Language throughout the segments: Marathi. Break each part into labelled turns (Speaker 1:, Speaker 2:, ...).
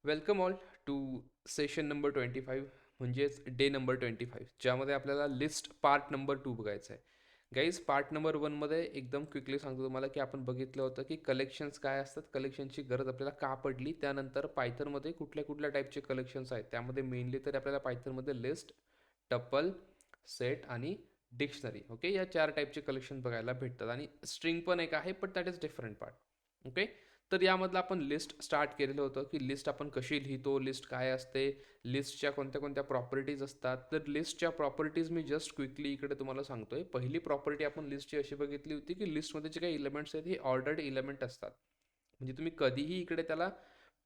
Speaker 1: Welcome all to session number 25 म्हणजेच डे नंबर 25 ज्यामध्ये आपल्याला लिस्ट पार्ट नंबर 2 बघायचं आहे. गाईज पार्ट नंबर 1मध्ये एकदम क्विकली सांगतो तुम्हाला की आपण बघितलं होतं की कलेक्शन्स काय असतात, कलेक्शनची गरज आपल्याला का पडली, त्यानंतर पायथनमध्ये कुठल्या कुठल्या टाईपचे कलेक्शन्स आहेत. त्यामध्ये मेनली तर आपल्याला पायथनमध्ये लिस्ट, टपल, सेट आणि डिक्शनरी, ओके, या 4 टाईपचे कलेक्शन बघायला भेटतात आणि स्ट्रिंग पण एक आहे, but that is different part. Okay, तर यामधलं आपण लिस्ट स्टार्ट केलेलं होतं की लिस्ट आपण कशी लिहितो, लिस्ट काय असते, लिस्टच्या कोणत्या कोणत्या प्रॉपर्टीज असतात. तर लिस्टच्या प्रॉपर्टीज मी जस्ट क्विकली इकडे तुम्हाला सांगतोय. पहिली प्रॉपर्टी आपण लिस्टची अशी बघितली होती की लिस्टमध्ये जे काही इलेमेंट्स आहेत हे ऑर्डर्ड इलेमेंट असतात. म्हणजे तुम्ही कधीही इकडे त्याला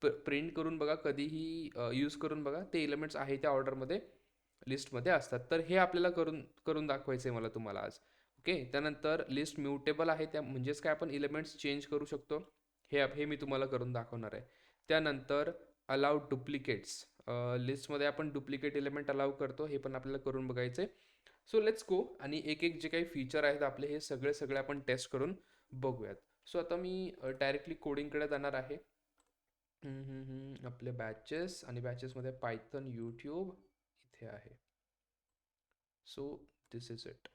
Speaker 1: प्रिंट करून बघा, कधीही यूज करून बघा, ते इलेमेंट्स आहे त्या ऑर्डरमध्ये लिस्टमध्ये असतात. तर हे आपल्याला करून करून दाखवायचं आहे मला तुम्हाला आज. ओके, त्यानंतर लिस्ट म्युटेबल आहे, त्या म्हणजेच काय आपण इलेमेंट्स चेंज करू शकतो. हे मी तुम्हाला करून दाखवणार आहे. त्यानंतर अलाउड डुप्लिकेट्स, लिस्टमध्ये आपण डुप्लिकेट एलिमेंट अलाउ करतो, हे पण आपल्याला करून बघायचं आहे. सो लेट्स गो आणि एक एक जे काही फीचर आहेत आपले हे सगळे सगळे आपण टेस्ट करून बघूयात. सो आता मी डायरेक्टली कोडिंगकडे जाणार आहे. आपले बॅचेस आणि बॅचेसमध्ये पायथन यूट्यूब इथे आहे. So this is it.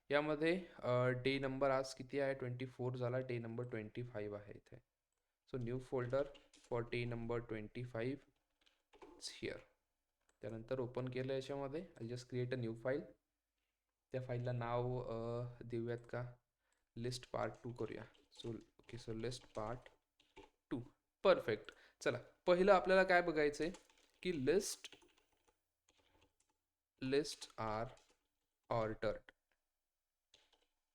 Speaker 1: यामध्ये डे नंबर आज किती आहे, 24 झाला. डे नंबर 25 आहे इथे. So new folder for day number 25 here. त्यानंतर ओपन केलं याच्यामध्ये. I just create a new file. त्या फाईलला नाव देऊयात का, लिस्ट पार्ट 2 करूया. So list part 2. परफेक्ट. चला, पहिलं आपल्याला काय बघायचं आहे की list are ordered.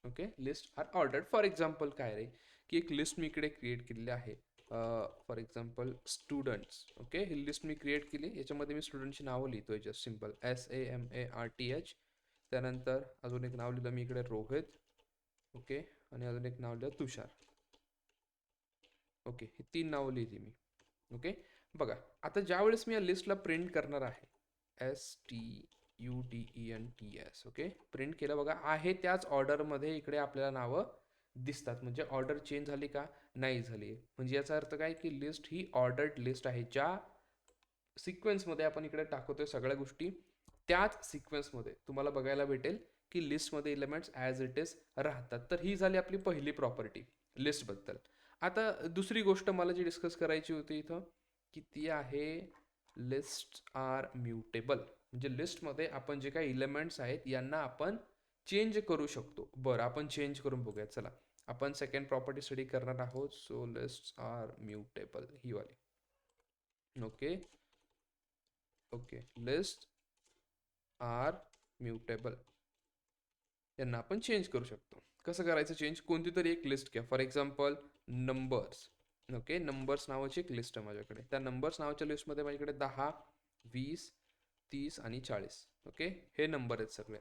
Speaker 1: Okay, list are ordered. For example काय रे, की एक लिस्ट मी इकडे क्रिएट केलेली आहे. For example students. Okay, he list me create केली. याच्यामध्ये मी स्टुडंटची नावं लिहितोय, जस्ट सिम्पल SAMARTH. त्यानंतर अजून एक नाव लिहिलं मी इकडे, रोहित. ओके, आणि अजून एक नाव लिहिलं, तुषार. ओके, ही 3 नावं लिहिली मी. ओके, बघा आता ज्या वेळेस मी या लिस्टला प्रिंट करणार आहे, STUDENTS. ओके, प्रिंट केलं. बघा आहे त्याच ऑर्डरमध्ये इकडे आपल्याला नावं दिसतात. म्हणजे ऑर्डर चेंज झाली का, नाही झाली. म्हणजे याचा अर्थ काय की लिस्ट ही ऑर्डर्ड लिस्ट आहे. ज्या सिक्वेन्समध्ये आपण इकडे टाकतोय सगळ्या गोष्टी, त्याच सिक्वेन्समध्ये तुम्हाला बघायला भेटेल की लिस्टमध्ये एलिमेंट्स ॲज इट इज राहतात. तर ही झाली आपली पहिली प्रॉपर्टी लिस्टबद्दल. आता दुसरी गोष्ट मला जी डिस्कस करायची होती इथं, की ती आहे लिस्ट आर म्युटेबल. म्हणजे लिस्टमध्ये आपण जे काही इलेमेंट्स आहेत यांना आपण चेंज करू शकतो. बरं, आपण चेंज करून बघूया. चला, आपण सेकंड प्रॉपर्टी स्टडी करणार आहोत. सो लिस्ट आर म्युटेबल, ही वाली. Okay, okay, list are mutable, यांना आपण चेंज करू शकतो. कसं करायचं चेंज, कोणती तरी एक लिस्ट घ्या. For example numbers. Okay, numbers नावाची एक लिस्ट आहे माझ्याकडे. त्या नंबर्स नावाच्या लिस्टमध्ये माझ्याकडे 10, 20, 30 आणि 40. ओके, हे नंबर आहेत सगळे.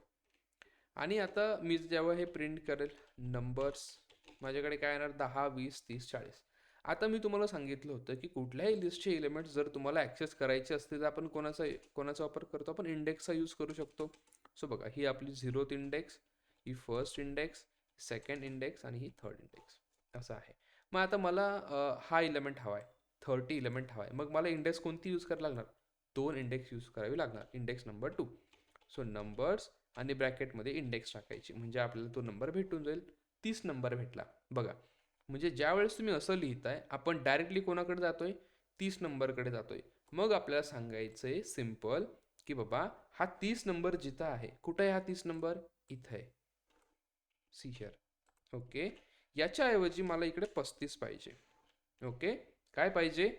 Speaker 1: आणि आता मी जेव्हा हे प्रिंट करेल नंबर्स, माझ्याकडे काय येणार, 10, 20, 30, 40. आता मी तुम्हाला सांगितलं होतं की कुठल्याही लिस्टचे एलिमेंट्स जर तुम्हाला ॲक्सेस करायचे असतील तर आपण कोणाचा वापर करतो, आपण इंडेक्सचा यूज करू शकतो. सो बघा, ही आपली 0th इंडेक्स, ही फर्स्ट इंडेक्स, सेकंड इंडेक्स आणि ही थर्ड इंडेक्स, असं आहे. मग आता मला हा इलेमेंट हवा आहे, 30 इलेमेंट हवा आहे. मग मला इंडेक्स कोणती यूज करायला लागणार, 2 इंडेक्स यूज करावी लागणार, इंडेक्स नंबर 2. सो नंबर्स आणि ब्रॅकेटमध्ये इंडेक्स टाकायची, म्हणजे आपल्याला तो नंबर भेटून जाईल. 30 नंबर भेटला. बघा, म्हणजे ज्या वेळेस तुम्ही असं लिहिताय, आपण डायरेक्टली कोणाकडे जातोय, 30 नंबरकडे जातोय. मग आपल्याला सांगायचंय सिम्पल की बाबा हा 30 नंबर जिथं आहे, कुठं आहे हा 30 नंबर, इथं आहे, सी हिअर. ओके, याच्याऐवजी मला इकडे 35 पाहिजे. ओके, काय पाहिजे,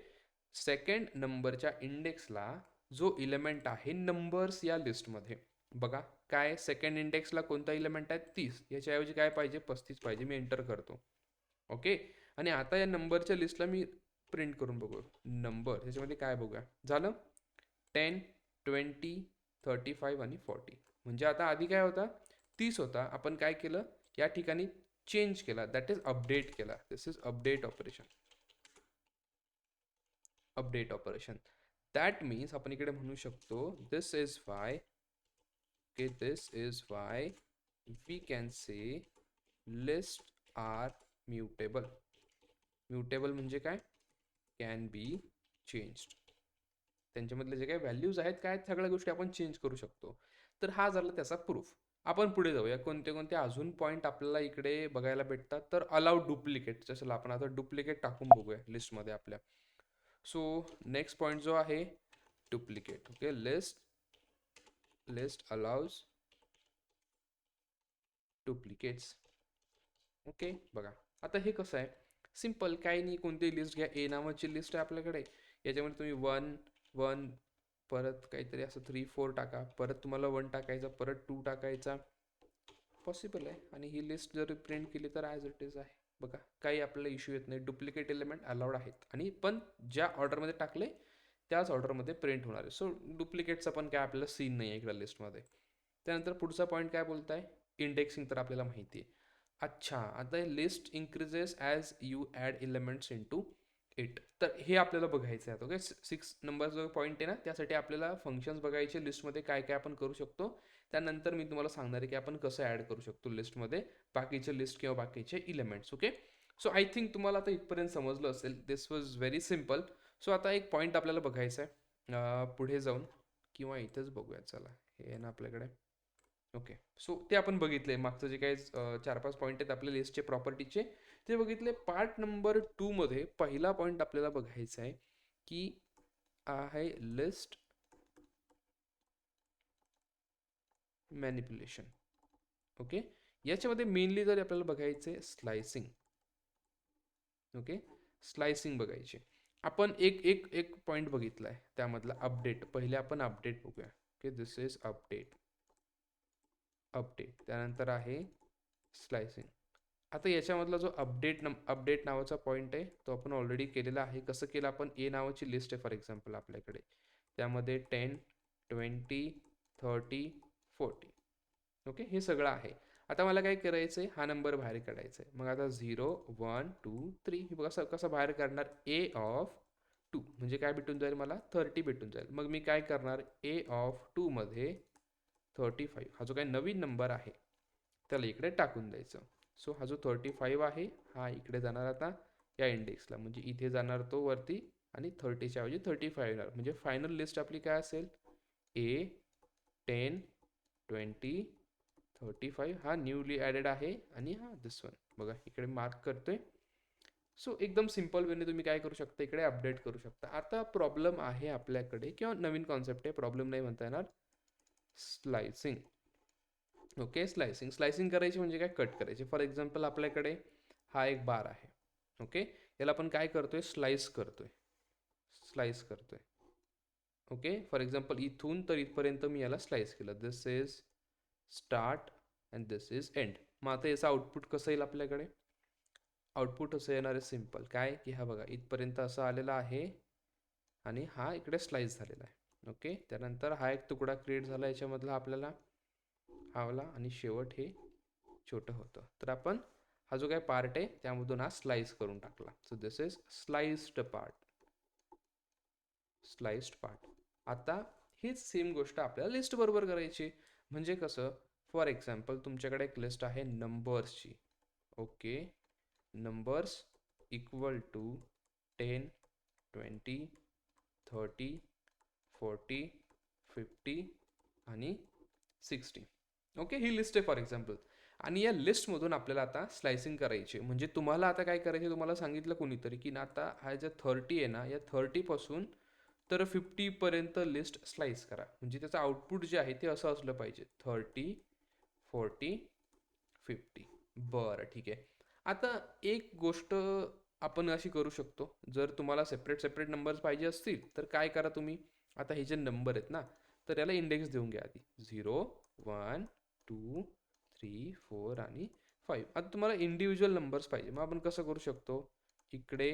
Speaker 1: सेकंड नंबरच्या इंडेक्सला जो इलेमेंट आहे नंबर्स या लिस्टमध्ये, बघा काय सेकंड इंडेक्सला कोणता इलेमेंट आहे, 30. याच्याऐवजी काय पाहिजे, 35 पाहिजे. मी एंटर करतो. ओके, आणि आता या नंबरच्या लिस्टला मी प्रिंट करून बघू नंबर, ह्याच्यामध्ये काय बघूया. झालं, 10, 20, 35 आणि 40. म्हणजे आता आधी काय होता, 30 होता. आपण काय केलं, या ठिकाणी चेंज केला, दॅट इज अपडेट केला. This is update operation. Update operation, that means आपण इकडे म्हणू शकतो this is why. Okay, this is why we can say list are mutable. Mutable म्हणजे काय, कॅन बी चेंज्ड. त्यांच्यामधले जे काही व्हॅल्यूज आहेत काय सगळ्या गोष्टी आपण चेंज करू शकतो. तर हा झाला त्याचा प्रूफ. आपण पुढे जाऊया. कोणते कोणते अजून पॉईंट आपल्याला इकडे बघायला भेटतात. तर अलाउड डुप्लिकेट. जसं आपण आता डुप्लिकेट टाकून बघूया लिस्टमध्ये आपल्या. सो नेक्स्ट पॉईंट जो आहे duplicate. Okay, list allows duplicates. Okay, बघा आता हे कसं आहे, सिम्पल काही नाही, कोणती लिस्ट घ्या. ए नावाची लिस्ट आहे आपल्याकडे, याच्यामध्ये तुम्ही 1 1 परत काहीतरी असं 3 4 टाका, परत तुम्हाला 1 टाकायचा, परत 2 टाकायचा, पॉसिबल आहे. आणि ही लिस्ट जर प्रिंट केली तर ॲज इट इज आहे. बघा काही आपल्याला इश्यू येत नाही, डुप्लिकेट एलिमेंट अलाउड आहेत. आणि पण ज्या ऑर्डरमध्ये टाकले त्याच ऑर्डरमध्ये प्रिंट होणार आहे. सो डुप्लिकेटचा पण काय आपल्याला सीन नाही आहे इकडं लिस्टमध्ये. त्यानंतर पुढचा पॉईंट काय बोलत आहे, इंडेक्सिंग तर आपल्याला माहिती आहे. अच्छा, आता list increases as you add elements into इट. तर हे आपल्याला बघायचं आहे. ओके, 6 नंबर जो पॉईंट आहे ना, त्यासाठी आपल्याला फंक्शन्स बघायचे लिस्टमध्ये काय काय आपण करू शकतो. त्यानंतर मी तुम्हाला सांगणार आहे की आपण कसं ॲड करू शकतो लिस्टमध्ये बाकीचे लिस्ट किंवा बाकीचे elements. Okay, so I think तुम्हाला आता इथपर्यंत समजलं असेल. दिस वॉज व्हेरी सिम्पल. सो आता एक पॉईंट आपल्याला बघायचा आहे पुढे जाऊन, किंवा इथेच बघूया. चला, हे आहे ना आपल्याकडे. ओके, सो ते आपण बघितले मागचं जे काही 4-5 पॉईंट आहेत आपल्या लिस्टचे प्रॉपर्टीचे, ते बघितले. पार्ट नंबर 2 मध्ये पहिला पॉईंट आपल्याला बघायचा आहे की आहे लिस्ट मॅनिप्युलेशन. ओके, याच्यामध्ये मेनली जर आपल्याला बघायचे स्लायसिंग. ओके, स्लायसिंग बघायचे. आपण एक एक एक पॉईंट बघितला आहे त्यामधला अपडेट. पहिले आपण अपडेट बघूया. Okay, this is update. त्यानंतर आहे स्लायसिंग. आता याच्यामधला जो अपडेट नावाचा पॉईंट आहे तो आपण ऑलरेडी केलेला आहे. कसं केलं आपण, ए नावाची लिस्ट आहे फॉर एक्झाम्पल आपल्याकडे, त्यामध्ये 10 20 30 40. ओके, हे सगळं आहे. आता मला काय करायचं आहे, हा नंबर बाहेर काढायचा आहे. मग आता 0 1 2 3 हे बघा कसं बाहेर काढणार, ए ऑफ 2 म्हणजे काय भेटून जाईल मला, 30 भेटून जाईल. मग मी काय करणार, ए ऑफ 2 मध्ये 35 हा जो काही नवीन नंबर आहे त्याला इकडे टाकून द्यायचं. सो हा जो 35 आहे हा इकडे जाणार आता या इंडेक्सला, म्हणजे इथे जाणार तो वरती, आणि 30च्या ऐवजी 35 येणार. म्हणजे फायनल लिस्ट आपली काय असेल, ए 10 20 35 हा न्यूली ॲडेड आहे, आणि हा दिस वन बघा इकडे मार्क करतोय. सो एकदम सिम्पल वेने तुम्ही काय करू शकता, इकडे अपडेट करू शकता. आता प्रॉब्लेम आहे आपल्याकडे, किंवा नवीन कॉन्सेप्ट आहे, प्रॉब्लेम नाही म्हणता येणार, स्लायसिंग. ओके, स्लायसिंग करायची म्हणजे काय, कट करायची. फॉर एक्झाम्पल आपल्याकडे हा एक बार आहे. ओके, याला आपण काय करतोय, स्लाइस करतोय. ओके, फॉर एक्झाम्पल इथून तर इथपर्यंत मी याला स्लाइस केलं. This is start and this is end. मग आता याचं आउटपुट कसं येईल आपल्याकडे, आउटपुट असं येणार आहे सिम्पल, काय की हा बघा इथपर्यंत असं आलेला आहे, आणि हा इकडे स्लाइस झालेला आहे. ओके, त्यानंतर हा एक तुकडा क्रिएट झाला याच्यामधला आपल्याला, हावला, आणि शेवट हे छोटं होतं. तर आपण हा जो काही पार्ट आहे त्यामधून हा स्लाइस करून टाकला. So this is sliced part. आता हीच सेम गोष्ट आपल्याला लिस्ट बरोबर करायची. म्हणजे कसं, फॉर एक्झाम्पल तुमच्याकडे एक लिस्ट आहे नंबर्सची. ओके, नंबर्स इक्वल टू 10 20 30 40 50 आणि 60. ओके, ही लिस्ट आहे फॉर एक्झाम्पल. आणि या लिस्टमधून आपल्याला आता स्लायसिंग करायची. म्हणजे तुम्हाला आता काय करायचे, तुम्हाला सांगितलं कोणीतरी की ना आता हा ज्या 30 आहे ना, या 30 पासून तर 50 पर्यंत लिस्ट स्लाइस करा. म्हणजे त्याचं आउटपुट जे आहे ते असं असलं पाहिजे, 30 40 50. बरं, ठीक आहे. आता एक गोष्ट आपण अशी करू शकतो, जर तुम्हाला सेपरेट नंबर्स पाहिजे असतील तर काय करा तुम्ही, आता हे जे नंबर आहेत ना, तर याला इंडेक्स देऊन घ्या आधी. 0 1 2 3 4 आणि 5. आता तुम्हाला इंडिव्हिज्युअल नंबर्स पाहिजे, मग आपण कसं करू शकतो, इकडे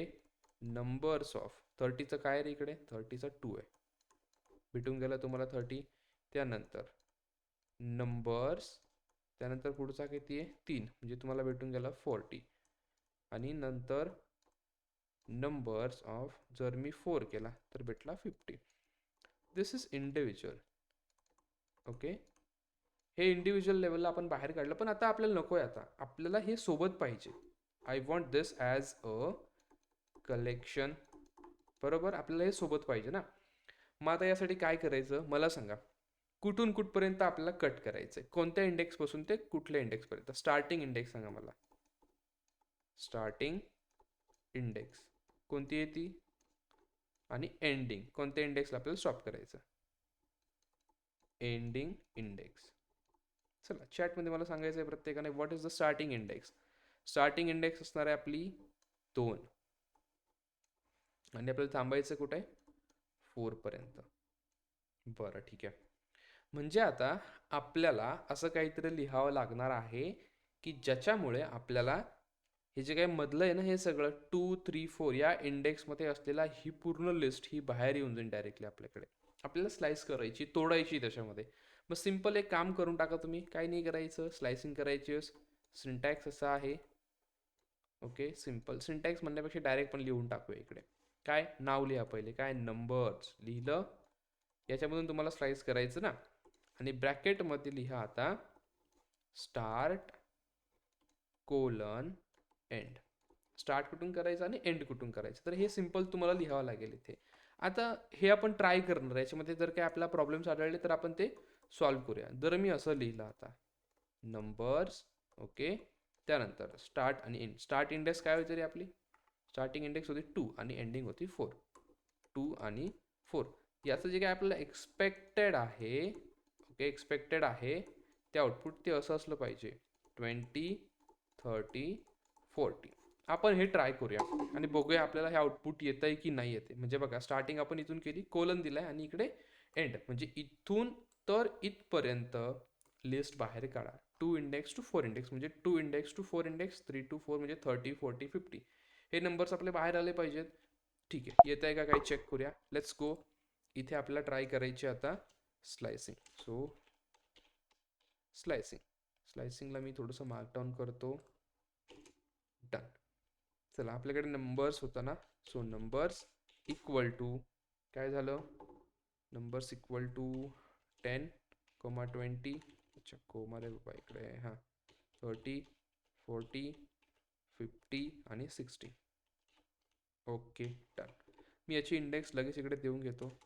Speaker 1: नंबर्स ऑफ 30चं काय रे, इकडे 30चा 2 आहे, भेटून गेला तुम्हाला 30. त्यानंतर नंबर्स, त्यानंतर पुढचा किती आहे 3, म्हणजे तुम्हाला भेटून गेला 40. आणि नंतर नंबर्स ऑफ, जर मी 4 केला तर भेटला 50. दिस इज इंडिव्हिज्युअल. ओके, हे इंडिव्हिज्युअल लेवलला आपण बाहेर काढलं, पण आता आपल्याला नको आहे. आता आपल्याला हे सोबत पाहिजे. I want this as a collection. बरोबर, आपल्याला हे सोबत पाहिजे ना. मग आता यासाठी काय करायचं मला सांगा, कुठून कुठपर्यंत आपल्याला कट करायचं आहे, कोणत्या इंडेक्सपासून ते कुठल्या इंडेक्सपर्यंत. स्टार्टिंग इंडेक्स सांगा मला. स्टार्टिंग इंडेक्स कोणती आहे ती, आणि एंडिंग कोणत्या इंडेक्सला आपल्याला स्टॉप करायचं. Ending index. चला चॅटमध्ये मला सांगायचं आहे प्रत्येकाने, what is the starting index. Starting index असणार आहे आपली 2, आणि आपल्याला थांबायचं कुठे आहे, 4 पर्यंत. बरं ठीक आहे. म्हणजे आता आपल्याला असं काहीतरी लिहावं लागणार आहे की ज्याच्यामुळे आपल्याला हे जे काही मधलं आहे ना, हे सगळं 2, 3, 4 या इंडेक्समध्ये असलेला ही पूर्ण लिस्ट ही बाहेर येऊन जाईल डायरेक्टली आपल्याकडे. आपल्याला स्लाइस करायची, तोडायची त्याच्यामध्ये. मग सिम्पल एक काम करून टाका तुम्ही, काही नाही करायचं, स्लायसिंग करायची. सिंटॅक्स असा आहे, ओके. सिम्पल सिंटॅक्स म्हणण्यापेक्षा डायरेक्ट पण लिहून टाकूया इकडे. काय नाव लिहा पहिले, काय नंबर्स लिहिलं, याच्यामधून तुम्हाला स्लाइस करायचं ना, आणि ब्रॅकेटमध्ये लिहा आता स्टार्ट कोलन एंड. स्टार्ट कुठून करायचं आणि एंड कुठून करायचं, तर हे सिम्पल तुम्हाला लिहावं लागेल इथे. आता हे आपण ट्राय करणार, याच्यामध्ये जर काय आपला प्रॉब्लेम्स आढळले तर आपण ते सॉल्व्ह करूया. जर मी असं लिहिलं आता नंबर्स, ओके, त्यानंतर स्टार्ट आणि एंड. स्टार्ट इंडेक्स काय होती रे आपली, स्टार्टिंग इंडेक्स होती 2 आणि एंडिंग होती 4. 2 आणि 4 याचं जे काय आपल्याला एक्सपेक्टेड आहे, ओके, एक्सपेक्टेड आहे ते आउटपुट ते असं असलं पाहिजे 20, 30, 40. आपण हे ट्राय करूया आणि बघूया आपल्याला हे आउटपुट येत आहे की नाही येते. म्हणजे बघा, स्टार्टिंग आपण इथून केली, कोलन दिलाय, आणि इकडे एंड, म्हणजे इथून तर इथपर्यंत लिस्ट बाहेर काढा. 2 इंडेक्स टू 4 इंडेक्स म्हणजे 2 इंडेक्स टू 4 इंडेक्स, 3 टू 4 म्हणजे 30, 40, 50. हे नंबर्स आपले बाहेर आले पाहिजेत. ठीक आहे, येत आहे का काही चेक करूया. Let's go. इथे आपल्याला ट्राय करायची आता स्लायसिंग. सो स्लायसिंगला मी थोडंसं मार्कडाऊन करतो. डन. चला, आपल्याकडे नंबर्स होता ना, सो नंबर्स इक्वल टू काय झालं, नंबर्स इक्वल टू 10, 20, अच्छा कोमा रे बाबा इकडे, हां, 30, 40, 50 आणि 60. Okay done. मी याची इंडेक्स लगेच इकडे देऊन घेतो.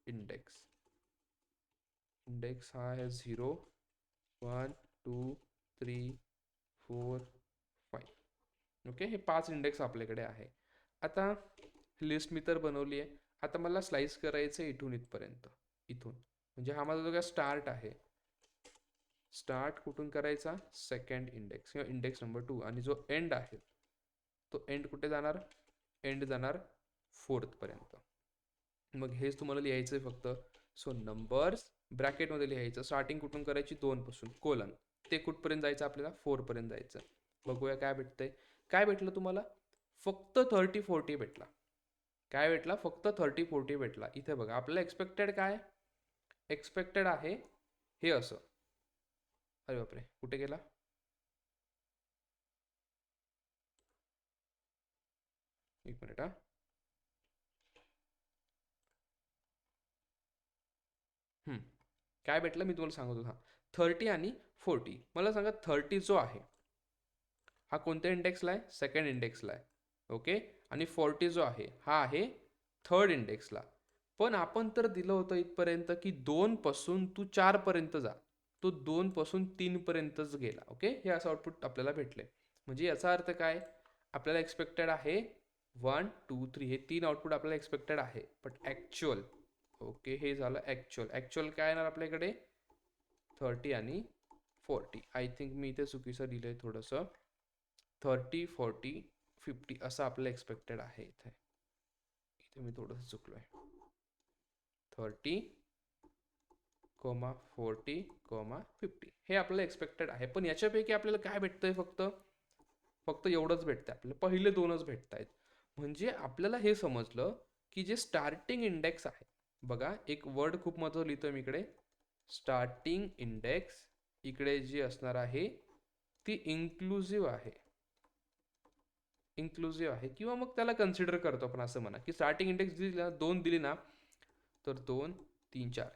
Speaker 1: इंडेक्स हा आहे 0, 1, 2, 3, 4, 5. ओके, हे 5 इंडेक्स आपल्याकडे आहे. आता लिस्ट मी तर बनवली आहे. आता मला स्लाइस करायचं आहे इथून इथपर्यंत. इथून म्हणजे हा माझा जो काय स्टार्ट आहे, स्टार्ट कुठून करायचा, सेकंड इंडेक्स किंवा इंडेक्स नंबर 2, आणि जो एंड आहे तो एंड कुठे जाणार, एंड जाणार 4th पर्यंत. मग हेच तुम्हाला लिहायचं आहे फक्त. सो नंबर्स ब्रॅकेटमध्ये लिहायचं, स्टार्टिंग कुठून करायची 2 पासून, कोलन, ते कुठपर्यंत जायचं आपल्याला 4 पर्यंत जायचं. बघूया काय भेटतंय. काय भेटलं तुम्हाला, फक्त 30, 40 भेटला. काय भेटला, फक्त 30, 40 भेटला. इथे बघा, आपल्याला एक्सपेक्टेड काय, एक्सपेक्टेड आहे हे असं. अरे बापरे, कुठे गेला, एक मिनिट हा. काय भेटलं मी तुम्हाला सांगतो. हा 30 आणि 40. मला सांगा 30 जो आहे हा कोणत्या इंडेक्सला आहे, सेकंड इंडेक्सला आहे, ओके. आणि 40 जो आहे हा आहे थर्ड इंडेक्सला. पण आपण तर दिलं होतं इथपर्यंत की 2 पासून तू 4 पर्यंत जा, तो 2 पासून 3 पर्यंतच गेला, ओके. हे असं आउटपुट आपल्याला भेटले. म्हणजे याचा अर्थ काय, आपल्याला एक्सपेक्टेड आहे 1, 2, 3 हे 3 आउटपुट आपल्याला एक्सपेक्टेड आहे. बट ॲक्च्युअल, ओके, हे झालं ॲक्च्युअल काय येणार आपल्याकडे 30 आणि 40. आय थिंक मी इथे चुकीचं दिलंय थोडंसं. 30, 40, 50 असं आपल्याला एक्सपेक्टेड आहे. इथे इथे मी थोडंसं चुकलोय. 30, 40, 50 हे आपल्याला एक्सपेक्टेड आहे. पण याच्यापैकी आपल्याला काय भेटतंय, फक्त एवढंच भेटतंय आपल्याला, पहिले 2च भेटत आहेत. म्हणजे आपल्याला हे समजलं की जे स्टार्टिंग इंडेक्स आहे, बघा एक वर्ड खूप महत्त्वाचं लिहितोय मी इकडे, स्टार्टिंग इंडेक्स इकडे जी असणार आहे ती इन्क्लुझिव्ह आहे. इन्क्लुझिव्ह आहे, किंवा मग त्याला कन्सिडर करतो आपण, असं म्हणा की स्टार्टिंग इंडेक्स दिली ना, 2 दिली ना, तर 2, 3, 4,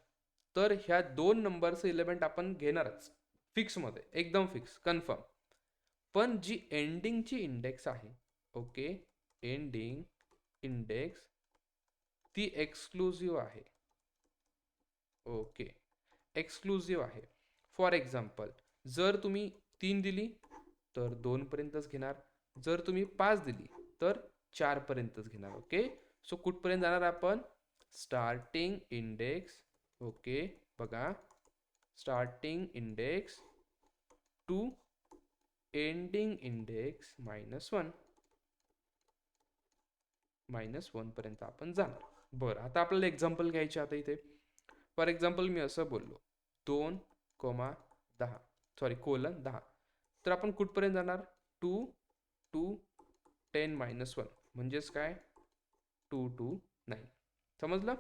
Speaker 1: तर ह्या 2 नंबरचं एलिमेंट आपण घेणारच फिक्समध्ये, एकदम फिक्स, कन्फर्म. पण जी एंडिंगची इंडेक्स आहे, ओके, एंडिंग इंडेक्स ती एक्सक्लुझिव्ह आहे. ओके, एक्सक्लुझिव्ह आहे. फॉर एक्झाम्पल, जर तुम्ही 3 दिली तर 2 पर्यंतच घेणार, जर तुम्ही 5 दिली तर 4 पर्यंतच घेणार. ओके, सो कुठपर्यंत जाणार आपण? Starting index. ओके, बघा, starting index to ending index -1. -1 पर्यंत आपण जाणार. बरं, आता आपल्याला एक्झाम्पल घ्यायचे. आता इथे फॉर एक्झाम्पल मी असं बोललो 2,10, सॉरी :10, तर आपण कुठपर्यंत जाणार? 2 टू 10 -1 म्हणजेच काय? 2 टू 9. समजलं?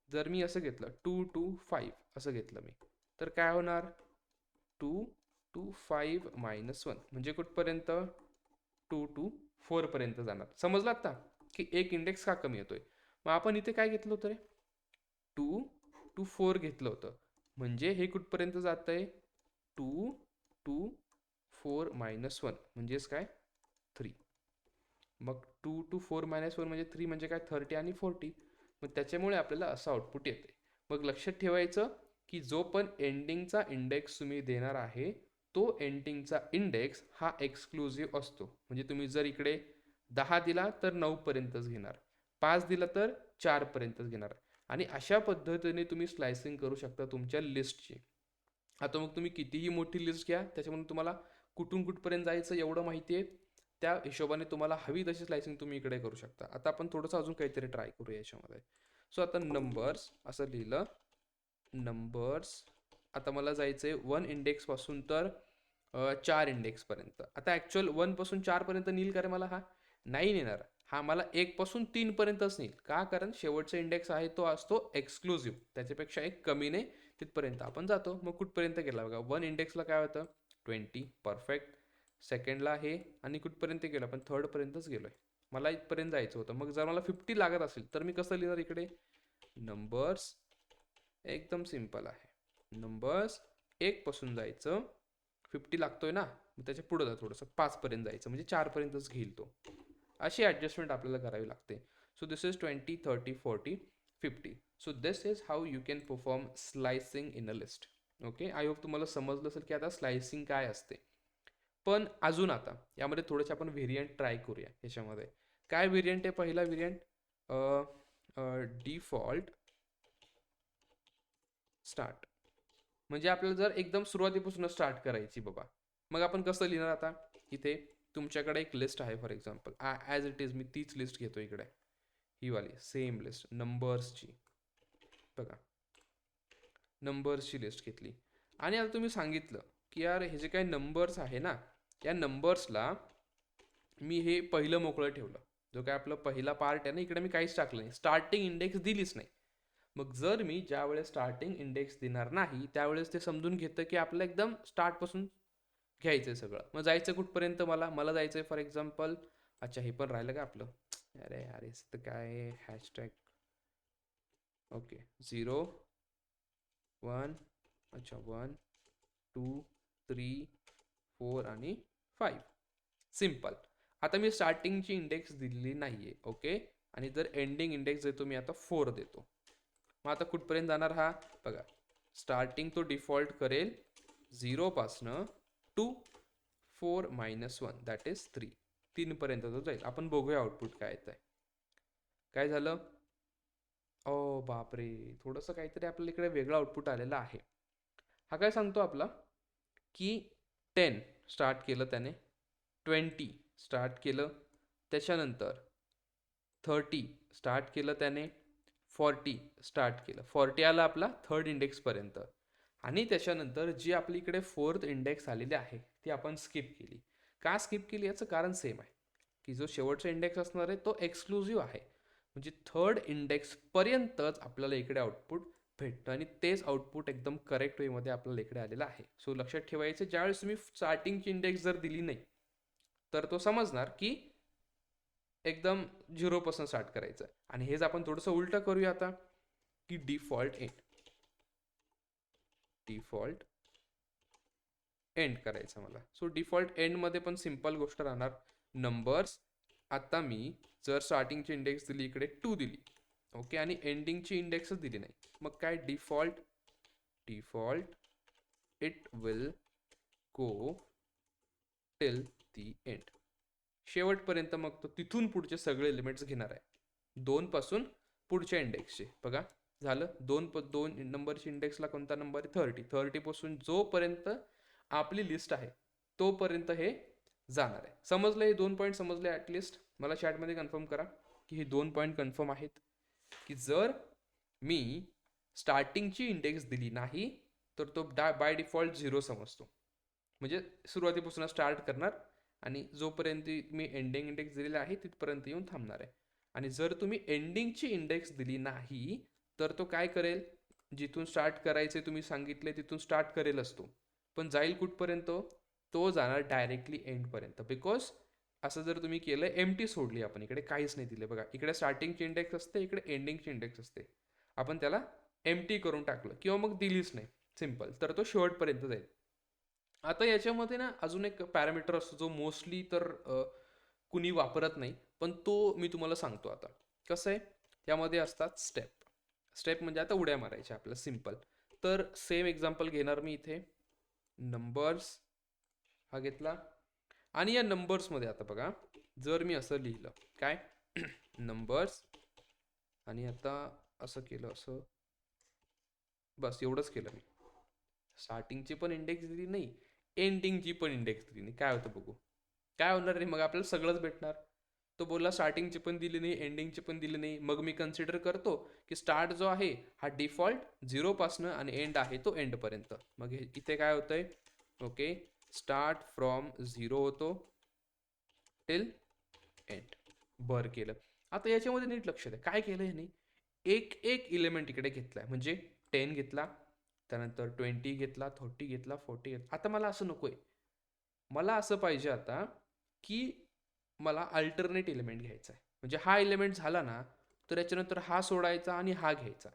Speaker 1: जर मी असं घेतलं 2 टू 5 असं घेतलं मी, तर काय होणार? 2 टू 5 -1 म्हणजे कुठपर्यंत? 2 टू 4 पर्यंत जाणार. समजलं आता की एक इंडेक्स का कमी येतोय? मग आपण इथे काय घेतलं होतं रे? 2 टू 4 घेतलं होतं, म्हणजे हे कुठपर्यंत जातंय? 2 टू 4 -1 म्हणजेच काय? 3. मग 2 टू 4 -1 म्हणजे 3 म्हणजे काय? 30 आणि 40. मग त्याच्यामुळे आपल्याला असं आउटपुट येते. मग लक्षात ठेवायचं की जो पण एंडिंगचा इंडेक्स तुम्ही देणार आहे, तो एंडिंगचा इंडेक्स हा एक्सक्लुझिव्ह असतो. म्हणजे तुम्ही जर इकडे 10 दिला तर 9 पर्यंतच घेणार, 5 दिला तर 4 पर्यंतच घेणार. आणि अशा पद्धतीने तुम्ही स्लायसिंग करू शकता तुमच्या लिस्टची. आता मग तुम्ही कितीही मोठी लिस्ट घ्या, त्याच्यामध्ये तुम्हाला कुठून कुठपर्यंत जायचं एवढं माहिती आहे. त्या हिशोबाने तुम्हाला हवी तशी स्लायसिंग तुम्ही इकडे करू शकता. आता आपण थोडंसं अजून काहीतरी ट्राय करूया याच्यामध्ये. सो आता नंबर्स असं लिहिलं, नंबर्स. आता मला जायचं आहे 1 इंडेक्सपासून तर 4 इंडेक्सपर्यंत. आता ॲक्च्युअल 1 पासून 4 पर्यंत नेईल का रे मला हा? नाही नेणार. हा मला 1 पासून 3 पर्यंतच नेईल. का? कारण शेवटचा इंडेक्स आहे तो असतो एक्सक्लुझिव्ह. त्याच्यापेक्षा एक कमीने तिथपर्यंत आपण जातो. मग कुठपर्यंत गेला बघा? 1 इंडेक्सला काय होतं? 20. परफेक्ट. सेकंडला हे, आणि कुठपर्यंत गेलो आपण? थर्डपर्यंतच गेलोय. मला इथपर्यंत जायचं होतं. मग जर मला 50 लागत असेल तर मी कसं लिहिणार इकडे? नंबर्स. एकदम सिंपल आहे. नंबर्स 1 पासून जायचं, 50 लागतोय ना, मग त्याच्या पुढे जा थोडंसं, 5 पर्यंत जायचं, म्हणजे 4 पर्यंतच घेईल तो. अशी ॲडजस्टमेंट आपल्याला करावी लागते. So this is 20, 30, 40, 50. So this is how you can perform slicing in a list. Okay, I hope तुम्हाला समजलं असेल की आता स्लायसिंग काय असते. पण अजून आता यामध्ये थोडेसे आपण व्हेरियंट ट्राय करूया. याच्यामध्ये काय व्हेरियंट आहे? पहिला व्हेरियंट डिफॉल्ट स्टार्ट. म्हणजे आपल्याला जर एकदम सुरुवातीपासून स्टार्ट करायची बाबा, मग आपण कसं लिहिणार? आता इथे तुमच्याकडे एक लिस्ट आहे for example, as it is me तीच लिस्ट घेतो इकडे, ही वाली सेम लिस्ट नंबर्सची. बघा, नंबर्सची लिस्ट घेतली, आणि आता तुम्ही सांगितलं की यार हे जे काही नंबर्स आहे ना, या नंबर्सला मी हे पहिलं मोकळं ठेवलं. जो काय आपला पहिला पार्ट आहे ना, इकडे मी काहीच टाकलं नाही, स्टार्टिंग इंडेक्स दिलीच नाही. मग जर मी ज्यावेळेस स्टार्टिंग इंडेक्स देणार नाही, त्यावेळेस ते समजून घेतं की आपलं एकदम स्टार्टपासून घ्यायचं आहे सगळं. मग जायचं कुठपर्यंत? मला जायचं आहे फॉर एक्झाम्पल, अच्छा हे पण राहिलं का आपलं? अरे अरे, तर काय हॅशटॅग. ओके, 0, 1, अच्छा 1, 2, 3, 4 आणि 5. सिम्पल. आता मी स्टार्टिंगची इंडेक्स दिलेली नाही आहे. ओके, आणि जर एंडिंग इंडेक्स देतो मी आता 4 देतो. मग आता कुठपर्यंत जाणार हा? बघा, स्टार्टिंग तो डिफॉल्ट करेल 0 पासनं टू 4 -1 दॅट इज 3. 3 पर्यंत तो जाईल. आपण बघूया आउटपुट काय येत आहे. काय झालं? ओ बापरे, थोडंसं काहीतरी आपल्याला इकडे वेगळं आउटपुट आलेलं आहे. हा काय सांगतो आपला की 10 स्टार्ट केलं त्याने, 20 स्टार्ट केलं, त्याच्यानंतर 30 स्टार्ट केलं त्याने, 40 स्टार्ट केलं, 40 आलं आपला थर्ड इंडेक्सपर्यंत, आणि त्याच्यानंतर जी आपली इकडे फोर्थ इंडेक्स आलेली आहे ती आपण स्किप केली. का स्किप केली? याचं कारण सेम आहे की जो शेवटचा इंडेक्स असणार आहे तो एक्सक्लुझिव्ह आहे. म्हणजे थर्ड इंडेक्सपर्यंतच आपल्याला इकडे आउटपुट भेटतं, आणि तेच आउटपुट एकदम करेक्ट वेमध्ये आपल्याला इकडे आलेलं आहे. सो लक्षात ठेवायचं, ज्यावेळेस तुम्ही स्टार्टिंगची इंडेक्स जर दिली नाही तर तो समजणार की एकदम 0 पासून स्टार्ट करायचं. आणि हेच आपण थोडंसं उलटं करूया आता, की डिफॉल्ट एंड करायचं मला. सो डिफॉल्ट एंडमध्ये पण सिंपल गोष्ट राहणार, नंबर्स. आता मी जर स्टार्टिंगची इंडेक्स दिली इकडे 2 दिली, ओके, आणि एंडिंगची इंडेक्सच दिली नाही. मग काय, default it will go till the end. शेवटपर्यंत मग तो तिथून पुढचे सगळे एलिमेंट्स घेणार आहे, 2 पासून पुढच्या इंडेक्सचे. बघा झालं, दोन नंबरची इंडेक्सला कोणता नंबर आहे, 30 पासून जोपर्यंत आपली लिस्ट आहे तोपर्यंत हे जाणार आहे. समजलं, हे 2 पॉईंट समजले ॲटलिस्ट? मला चॅटमध्ये कन्फर्म करा की हे 2 पॉईंट कन्फर्म आहेत, की जर मी स्टार्टिंगची इंडेक्स दिली नाही तर तो बाय डिफॉल्ट 0 समजतो. म्हणजे सुरुवातीपासून स्टार्ट करणार आणि जोपर्यंत मी एंडिंग इंडेक्स दिलेला आहे तिथपर्यंत येऊन थांबणार आहे. आणि जर तुम्ही एंडिंगची इंडेक्स दिली नाही तर तो काय करेल, जिथून स्टार्ट करायचे तुम्ही सांगितले तिथून स्टार्ट करेल असतो, पण जाईल कुठपर्यंत, तो जाणार डायरेक्टली एंडपर्यंत. बिकॉज असं जर तुम्ही केलं, एमटी सोडली आपण, इकडे काहीच नाही दिले. बघा इकडे स्टार्टिंगची इंडेक्स असते, इकडे एंडिंगची इंडेक्स असते, आपण त्याला एमटी करून टाकलं किंवा मग दिलीच नाही, सिम्पल, तर तो शेवटपर्यंत जाईल. आता याच्यामध्ये ना अजून एक पॅरामीटर असतो जो मोस्टली तर कुणी वापरत नाही, पण तो मी तुम्हाला सांगतो आता. कसं आहे, यामध्ये असतात स्टेप म्हणजे आता उड्या मारायच्या आपल्या, सिम्पल. तर सेम एक्झाम्पल घेणार मी इथे, नंबर्स हा घेतला, आणि या नंबर्समध्ये आता बघा, जर मी असं लिहिलं काय नंबर्स, आणि आता असं केलं, असं बस एवढंच केलं मी, स्टार्टिंगची पण इंडेक्स दिली नाही, एंडिंगची पण इंडेक्स दिली नाही, काय होतं बघू, काय होणार रे, मग आपल्याला सगळंच भेटणार. तो बोलला स्टार्टिंगची पण दिली नाही, एंडिंगची पण दिली नाही, मग मी कन्सिडर करतो की स्टार्ट जो आहे हा डिफॉल्ट 0 पासनं आणि एंड आहे तो एंडपर्यंत. मग इथे काय होतंय, ओके, स्टार्ट फ्रॉम 0 होतो टिल एंड. बरं केलं. आता याच्यामध्ये नीट लक्ष द्या, काय केलं ह्याने, एक एक इलेमेंट इकडे घेतलाय, म्हणजे 10 घेतला, त्यानंतर 20 घेतला, 30 घेतला, 40 घेतला. आता मला असं नकोय, मला असं पाहिजे आता की मला अल्टरनेट एलिमेंट घ्यायचा आहे. म्हणजे हा एलिमेंट झाला ना तर याच्यानंतर हा सोडायचा आणि हा घ्यायचा,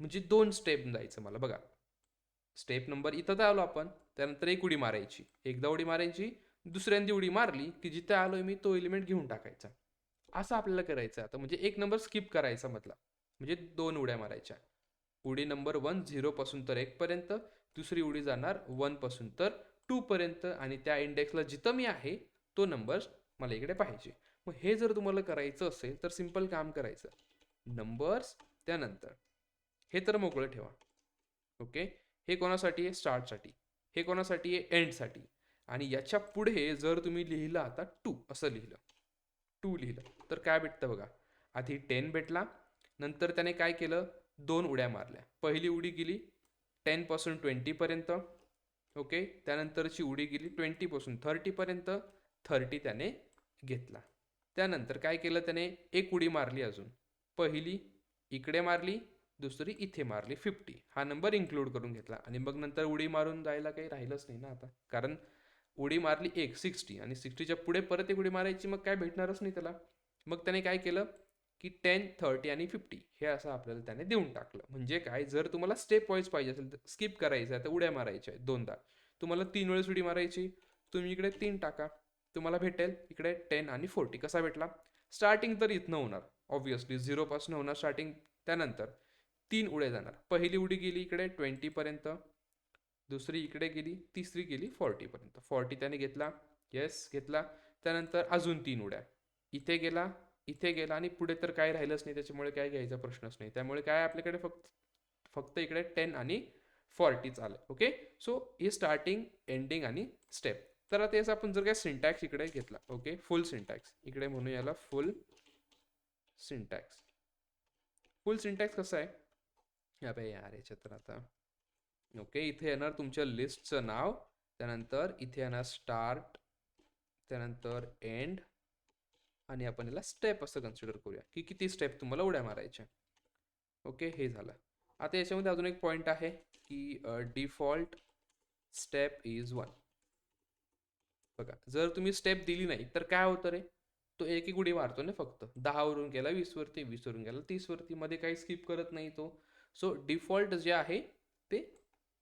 Speaker 1: म्हणजे 2 स्टेप जायचं मला. बघा स्टेप नंबर इथं तर आलो आपण, त्यानंतर एक उडी मारायची, एकदा उडी मारायची, दुसऱ्यांदी उडी मारली की जिथे आलोय मी तो एलिमेंट घेऊन टाकायचा. असं आपल्याला करायचं आता, म्हणजे एक नंबर स्किप करायचा मधला, म्हणजे 2 उड्या मारायच्या. उडी नंबर 1 0 पासून तर 1 पर्यंत, दुसरी उडी जाणार 1 पासून तर 2 पर्यंत, आणि त्या इंडेक्सला जिथं मी आहे तो नंबर मला इकडे पाहिजे. मग हे जर तुम्हाला करायचं असेल तर सिंपल काम करायचं, नंबर्स त्यानंतर हे तर मोकळं ठेवा. ओके, हे कोणासाठी आहे, स्टार्टसाठी, हे कोणासाठी आहे, एंडसाठी. आणि याच्या पुढे जर तुम्ही लिहिलं आता 2 असं लिहिलं, 2 लिहिलं, तर काय भेटतं बघा, आधी 10 भेटला, नंतर त्याने काय केलं, 2 उड्या मारल्या. पहिली उडी गेली 10 पासून 20 पर्यंत, ओके, त्यानंतरची उडी गेली 20 पासून 30 पर्यंत, 30 त्याने घेतला. त्यानंतर काय केलं त्याने, एक उडी मारली अजून, पहिली इकडे मारली, दुसरी इथे मारली, 50 हा नंबर इन्क्लूड करून घेतला. आणि मग नंतर उडी मारून जायला काही राहिलंच नाही ना आता, कारण उडी मारली एक 60 आणि 60च्या पुढे परत एक उडी मारायची, मग काय भेटणारच नाही त्याला. मग त्याने काय केलं की 10 30 आणि 50 हे असं आपल्याला त्याने देऊन टाकलं. म्हणजे काय, जर तुम्हाला स्टेप वाईज पाहिजे असेल तर स्किप करायचं आहे तर उड्या मारायच्या आहेत दोनदा, तुम्हाला 3 वेळेस उडी मारायची, तुम्ही इकडे 3 टाका, तुम्हाला भेटेल इकडे 10 आणि 40. कसा भेटला, स्टार्टिंग तर इथनं होणार ऑब्व्हियसली, 0 पासून होणार स्टार्टिंग, त्यानंतर 3 उड्या जाणार, पहिली उडी गेली इकडे 20 पर्यंत, दुसरी इकडे गेली, तिसरी गेली 40 पर्यंत, 40 त्याने घेतला, येस घेतला. त्यानंतर अजून 3 उड्या, इथे गेला, इथे गेला, आणि पुढे तर काय राहिलंच नाही, त्याच्यामुळे काय घ्यायचा प्रश्नच नाही. त्यामुळे काय आपल्याकडे फक्त फक्त इकडे 10 आणि 40 आलं. ओके, सो ही स्टार्टिंग, एंडिंग आणि स्टेप. तर आता याचा आपण जर काय सिंटॅक्स इकडे घेतला, ओके, फुल सिंटॅक्स इकडे म्हणू याला, फुल सिंटॅक्स. फुल सिंटॅक्स कसं आहे, अबे यार याच्यात तर आता, ओके, इथे येणार तुमच्या लिस्टचं नाव, त्यानंतर इथे येणार स्टार्ट, त्यानंतर एंड, आणि आपण याला स्टेप असं कन्सिडर करूया की किती स्टेप तुम्हाला उड्या मारायच्या. ओके, हे झालं. आता याच्यामध्ये अजून एक पॉईंट आहे की डिफॉल्ट स्टेप इज 1. बघा जर तुम्ही स्टेप दिली नाही तर काय होतं रे, तो एक एक उडी मारतो ना, फक्त 10 वरून गेला 20 वरती, 20 वरून गेला 30 वरती, मध्ये काही स्किप करत नाही तो. सो डिफॉल्ट जे आहे ते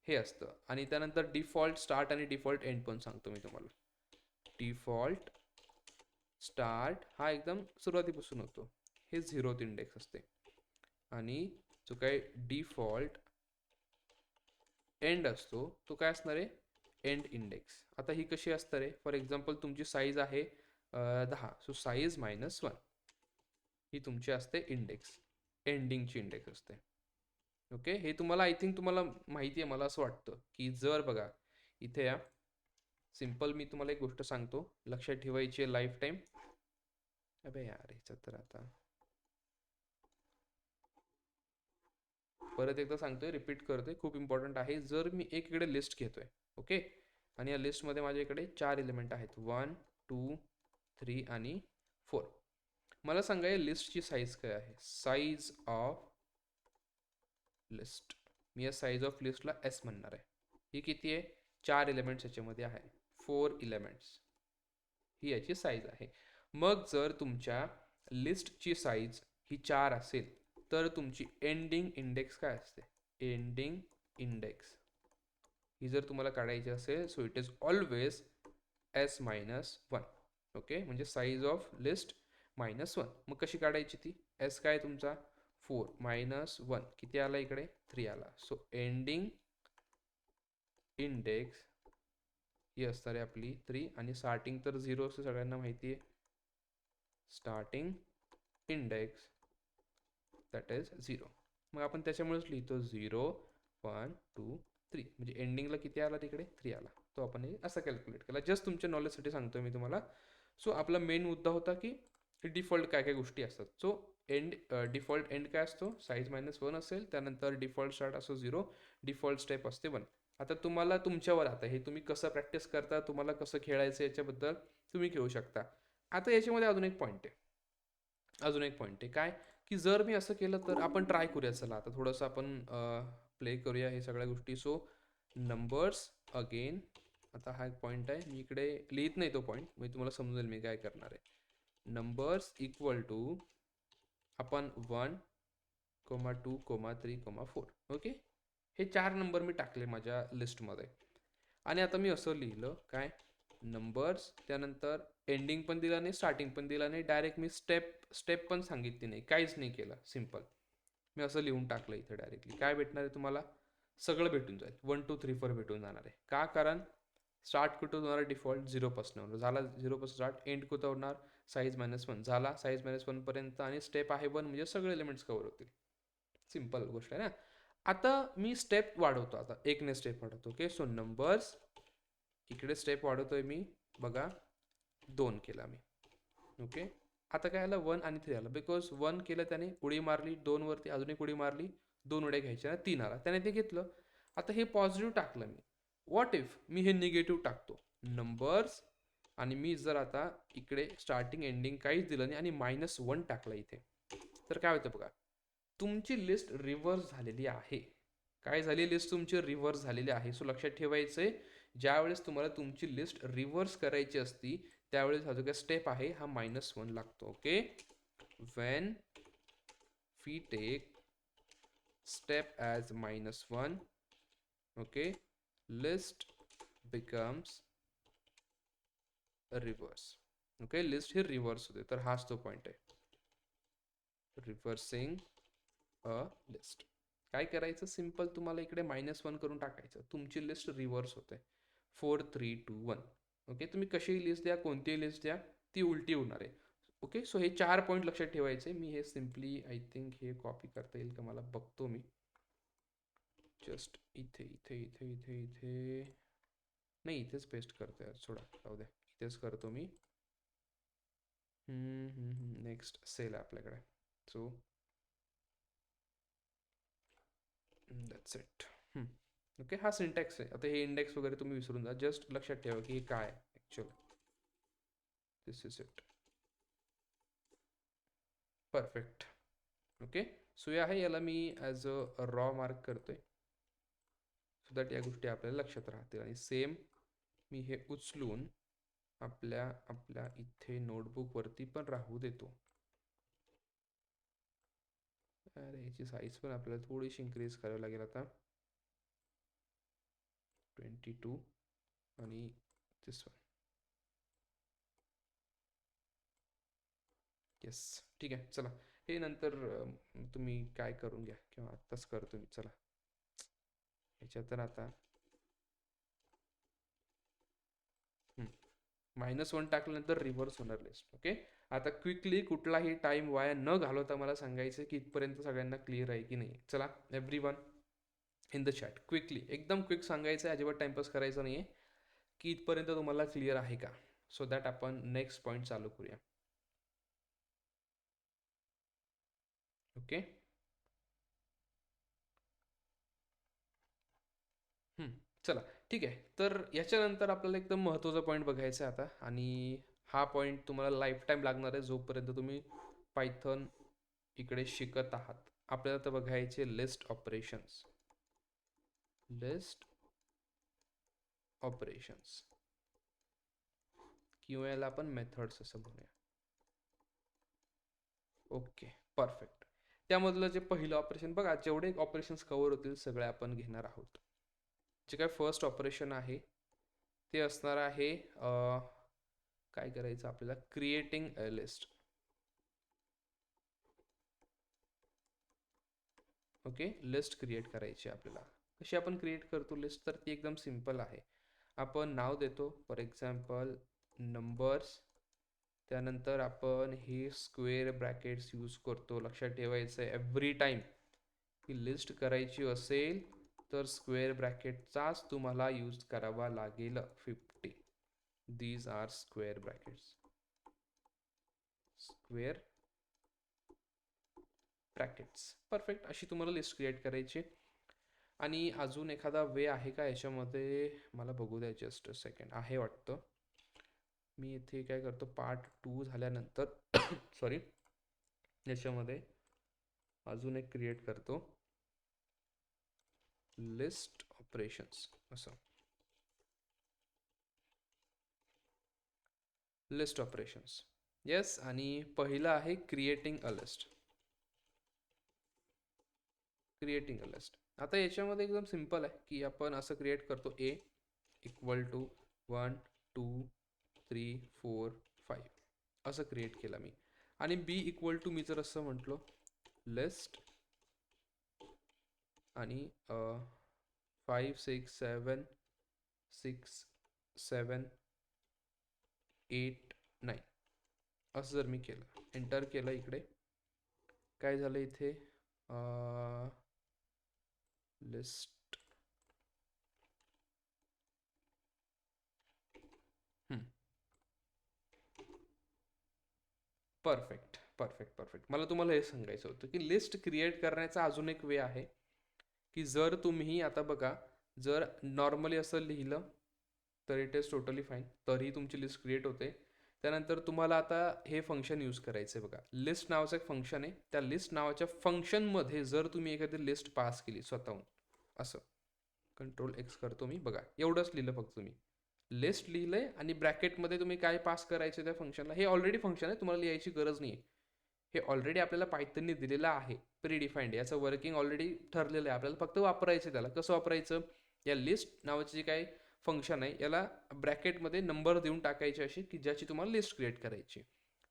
Speaker 1: हे असतं. आणि त्यानंतर डिफॉल्ट स्टार्ट आणि डिफॉल्ट एंड पण सांगतो मी तुम्हाला. डिफॉल्ट स्टार्ट हा एकदम सुरुवातीपासून होतो, हे 0th इंडेक्स असते. आणि जो काही डिफॉल्ट एंड असतो तो काय असणार आहे, एंड इंडेक्स. आता ही कशी असणार आहे, फॉर एक्झाम्पल तुमची साईज आहे 10, सो साईज -1 ही तुमची असते इंडेक्स, एंडिंगची इंडेक्स असते. ओके, हे तुम्हाला आय थिंक तुम्हाला माहिती आहे, मला असं वाटतं की जर बघा इथे या सिंपल मी तुम्हाला एक गोष्ट सांगतो, लक्षात ठेवायची आहे लाईफ टाईम. अबे यार ह्याचं तर आता परत एकदा सांगतोय, रिपीट करतोय, खूप इम्पॉर्टंट आहे. जर मी एक इकडे लिस्ट घेतोय, ओके, आणि या लिस्टमध्ये माझ्या इकडे 4 एलिमेंट आहेत, 1 2 3 आणि 4. मला सांगा या लिस्टची साईज काय आहे, साईज ऑफ लिस्ट. मी या साईज ऑफ लिस्टला एस म्हणणार आहे. ही किती आहे, 4 एलिमेंट्स याच्यामध्ये आहे, 4 एलिमेंट्स ही याची साईज आहे. मग जर तुमच्या लिस्टची साईज ही 4 असेल तर तुमची एंडिंग इंडेक्स काय असते, एंडिंग इंडेक्स ही जर तुम्हाला काढायची असेल, so it is always S-1. Okay, म्हणजे साईज ऑफ लिस्ट -1. मग कशी काढायची ती, एस काय तुमचा 4 -1 किती आला इकडे, 3 आला. सो एंडिंग इंडेक्स ही असणार आहे आपली 3, आणि स्टार्टिंग तर 0 असं सगळ्यांना माहिती आहे. Starting index that is 0. मग आपण त्याच्यामुळेच लिहितो 0 1 2 3, म्हणजे एंडिंगला किती आला तिकडे, 3 आला. तो आपण हे असं कॅल्क्युलेट केला, जस्ट तुमच्या नॉलेजसाठी सांगतोय मी तुम्हाला. सो आपला मेन मुद्दा होता की डिफॉल्ट काय काय गोष्टी असतात. सो एंड डिफॉल्ट एंड काय असतो, साईज -1 असेल, त्यानंतर डिफॉल्ट स्टार्ट असतो 0, डिफॉल्ट स्टेप असते 1. आता तुम्हाला तुमच्यावर, आता हे तुम्ही कसं प्रॅक्टिस करता, तुम्हाला कसं खेळायचं याच्याबद्दल तुम्ही खेळू शकता. आता याच्यामध्ये अजून एक पॉईंट आहे, काय की जर मी असं केलं तर आपण ट्राय करूया. चला आता थोडंसं आपण प्ले करूया हे सगळ्या गोष्टी. सो नंबर्स अगेन, आता हा एक पॉईंट आहे, मी इकडे लिहित नाही तो पॉईंट, मी तुम्हाला समजेल मी काय करणार आहे. नंबर्स इक्वल टू आपण 1 2 3 4. ओके, हे 4 नंबर मी टाकले माझ्या लिस्टमध्ये. आणि आता मी असं लिहिलं काय, नंबर्स, त्यानंतर एंडिंग पण दिला नाही, स्टार्टिंग पण दिला नाही, डायरेक्ट मी स्टेप पण सांगितली नाही, काहीच नाही केलं, सिम्पल मी असं लिहून टाकलं इथे डायरेक्टली. काय भेटणार आहे तुम्हाला, सगळं भेटून जाईल, 1 2 3 4 भेटून जाणार आहे. का, कारण स्टार्ट कुठं होणार, डिफॉल्ट 0 पासून होणार, झाला 0 पासून स्टार्ट, एंड कुठं होणार, साईज -1 झाला, साईज -1 पर्यंत, आणि स्टेप आहे 1, म्हणजे सगळे एलिमेंट्स कव्हर होतील. सिम्पल गोष्ट आहे ना. आता मी स्टेप वाढवतो, आता एकने स्टेप वाढवतो. ओके, सो नंबर्स इकडे स्टेप वाढवतोय मी, बघा 2 केला मी. ओके, आता काय आलं, 1 आणि 3 आलं, बिकॉज 1 केलं त्याने उडी मारली 2 वरती, अजून एक उडी मारली, 2 उड्या घ्यायच्या, 3 आला, त्याने ते घेतलं. आता हे पॉझिटिव्ह टाकलं मी. व्हॉट इफ मी हे निगेटिव्ह टाकतो, नंबर्स, आणि मी जर आता इकडे स्टार्टिंग एंडिंग काहीच दिलं नाही आणि -1 टाकलं इथे, तर काय होतं बघा, तुमची लिस्ट रिव्हर्स झालेली आहे. काय झाली, लिस्ट तुमची रिव्हर्स झालेली आहे. सो लक्षात ठेवायचंय, ज्यावेळेस तुम्हाला तुमची लिस्ट रिव्हर्स करायची असती, त्यावेळेस हा जो काय स्टेप आहे हा -1 लागतो. Okay, when we take step as -1, okay, list becomes reverse. Okay, list ही रिव्हर्स होते, तर हाच तो पॉईंट आहे, रिव्हर्सिंग अ लिस्ट. काय करायचं, सिम्पल तुम्हाला इकडे -1 करून टाकायचं, तुमची लिस्ट रिव्हर्स होते, 4 3 2 1. ओके, तुम्ही कशीही लिस्ट द्या, कोणतीही लिस्ट द्या, ती उलटी होणार आहे. ओके, सो हे 4 पॉईंट लक्षात ठेवायचे. मी हे सिम्पली आय थिंक हे कॉपी करता येईल का, मला बघतो मी, जस्ट इथे इथे इथे इथे इथे नाही, इथेच पेस्ट करतो यार, सोडा जाऊ द्या, इथेच करतो मी. नेक्स्ट सेल आहे आपल्याकडे, सो दॅट्स इट. ओके, हा सिंटॅक्स आहे. आता हे इंडेक्स वगैरे तुम्ही विसरून जा, जस्ट लक्षात ठेवा की हे काय आहे actual. This is it, perfect. Okay, so हे आहे, याला मी ॲज अ रॉ मार्क करतोय, सो दॅट या गोष्टी आपल्याला लक्षात राहतील. आणि सेम मी हे उचलून आपल्या आपल्या इथे नोटबुकवरती पण राहू देतो. अरे याची साईज पण आपल्याला थोडीशी इन्क्रीज करावी लागेल आता, 22 आणि दिस वन. येस, ठीक आहे, चला हे नंतर तुम्ही काय करून घ्या किंवा आत्ताच करतो मी. चला ह्याच्यात तर आता -1 टाकल्यानंतर रिव्हर्स होणार लिस्ट. ओके, आता क्विकली कुठलाही टाइम वाया न घालवता मला सांगायचं की इथपर्यंत सगळ्यांना क्लिअर आहे की नाही. चला everyone in the chat quickly, एकदम क्विक सांगायचं आहे, अजिबात टाइमपास करायचं नाही आहे, की इथपर्यंत तुम्हाला क्लिअर आहे का, सो दॅट आपण नेक्स्ट पॉईंट चालू करूया. ओके, चला ठीक आहे. तर याच्यानंतर आपल्याला एकदम महत्त्वाचा पॉईंट बघायचा आहे आता, आणि हा पॉईंट तुम्हाला लाईफ टाईम लागणार आहे जोपर्यंत तुम्ही पायथन इकडे शिकत आहात. आपल्याला तर बघायचे लिस्ट ऑपरेशन्स. लिस्ट ऑपरेशन्स किंवा याला आपण मेथड्स असं म्हणूया. Okay, perfect. त्यामधलं जे पहिलं ऑपरेशन बघा, जेवढे ऑपरेशन्स कव्हर होतील सगळे आपण घेणार आहोत. जे काय फर्स्ट ऑपरेशन आहे ते असणार आहे काय करायचं आपल्याला, creating a list. Okay, list create करायची आपल्याला. कशी आपण क्रिएट करतो लिस्ट, तर ती एकदम सिंपल आहे. आपण नाव देतो, फॉर एक्झाम्पल नंबर्स, त्यानंतर आपण हे स्क्वेअर ब्रॅकेट्स यूज करतो. लक्षात ठेवायचं आहे एव्हरी टाईम की लिस्ट करायची असेल तर स्क्वेअर ब्रॅकेटचाच तुम्हाला यूज करावा लागेल. 50, these are square brackets, square brackets. Perfect, अशी तुम्हाला लिस्ट क्रिएट करायची. आणि अजून एखादा वे आहे का याच्यामध्ये, मला बघू द्या जस्ट अ सेकंड, आहे वाटतं. मी इथे काय करतो, पार्ट 2 झाल्यानंतर सॉरी, याच्यामध्ये अजून एक क्रिएट करतो, लिस्ट ऑपरेशन्स असं. List operations, yes. आणि पहिलं आहे creating a list. Creating a list. आता याच्यामध्ये एकदम सिंपल आहे की आपण असं क्रिएट करतो, ए इक्वल टू 1 2 3 4 5 असं क्रिएट केलं मी. आणि बी इक्वल टू, मी जर असं म्हटलो लिस्ट आणि 5 6 7 6 7 8 9 असं जर मी केलं, एंटर केलं, इकडे काय झालं, इथे लिस्ट परफेक्ट परफेक्ट परफेक्ट. मला तुम्हाला हे सांगायचं होतं की लिस्ट क्रिएट करण्याचा अजून एक वे आहे की जर तुम्ही आता बघा, जर नॉर्मली असं लिहिलं तर इट इज टोटली फाईन, तरीही तुमची लिस्ट क्रिएट होते. त्यानंतर तुम्हाला आता हे फंक्शन यूज करायचं आहे बघा. लिस्ट नावाचं एक फंक्शन आहे, त्या लिस्ट नावाच्या फंक्शनमध्ये जर तुम्ही एखादी लिस्ट पास केली स्वतःहून, असं Ctrl+X करतो मी, बघा एवढंच लिहिलं फक्त तुम्ही, लिस्ट लिहिलंय आणि ब्रॅकेटमध्ये तुम्ही काय पास करायचे त्या फंक्शनला, हे ऑलरेडी फंक्शन आहे, तुम्हाला लिहायची गरज नाही आहे. हे ऑलरेडी आपल्याला पायथनने दिलेलं आहे, प्री डिफाईंड. याचं वर्किंग ऑलरेडी ठरलेलं आहे, आपल्याला फक्त वापरायचं. त्याला कसं वापरायचं, या लिस्ट नावाची जी काही फंक्शन आहे याला ब्रॅकेटमध्ये नंबर देऊन टाकायचे असे की ज्याची तुम्हाला लिस्ट क्रिएट करायची.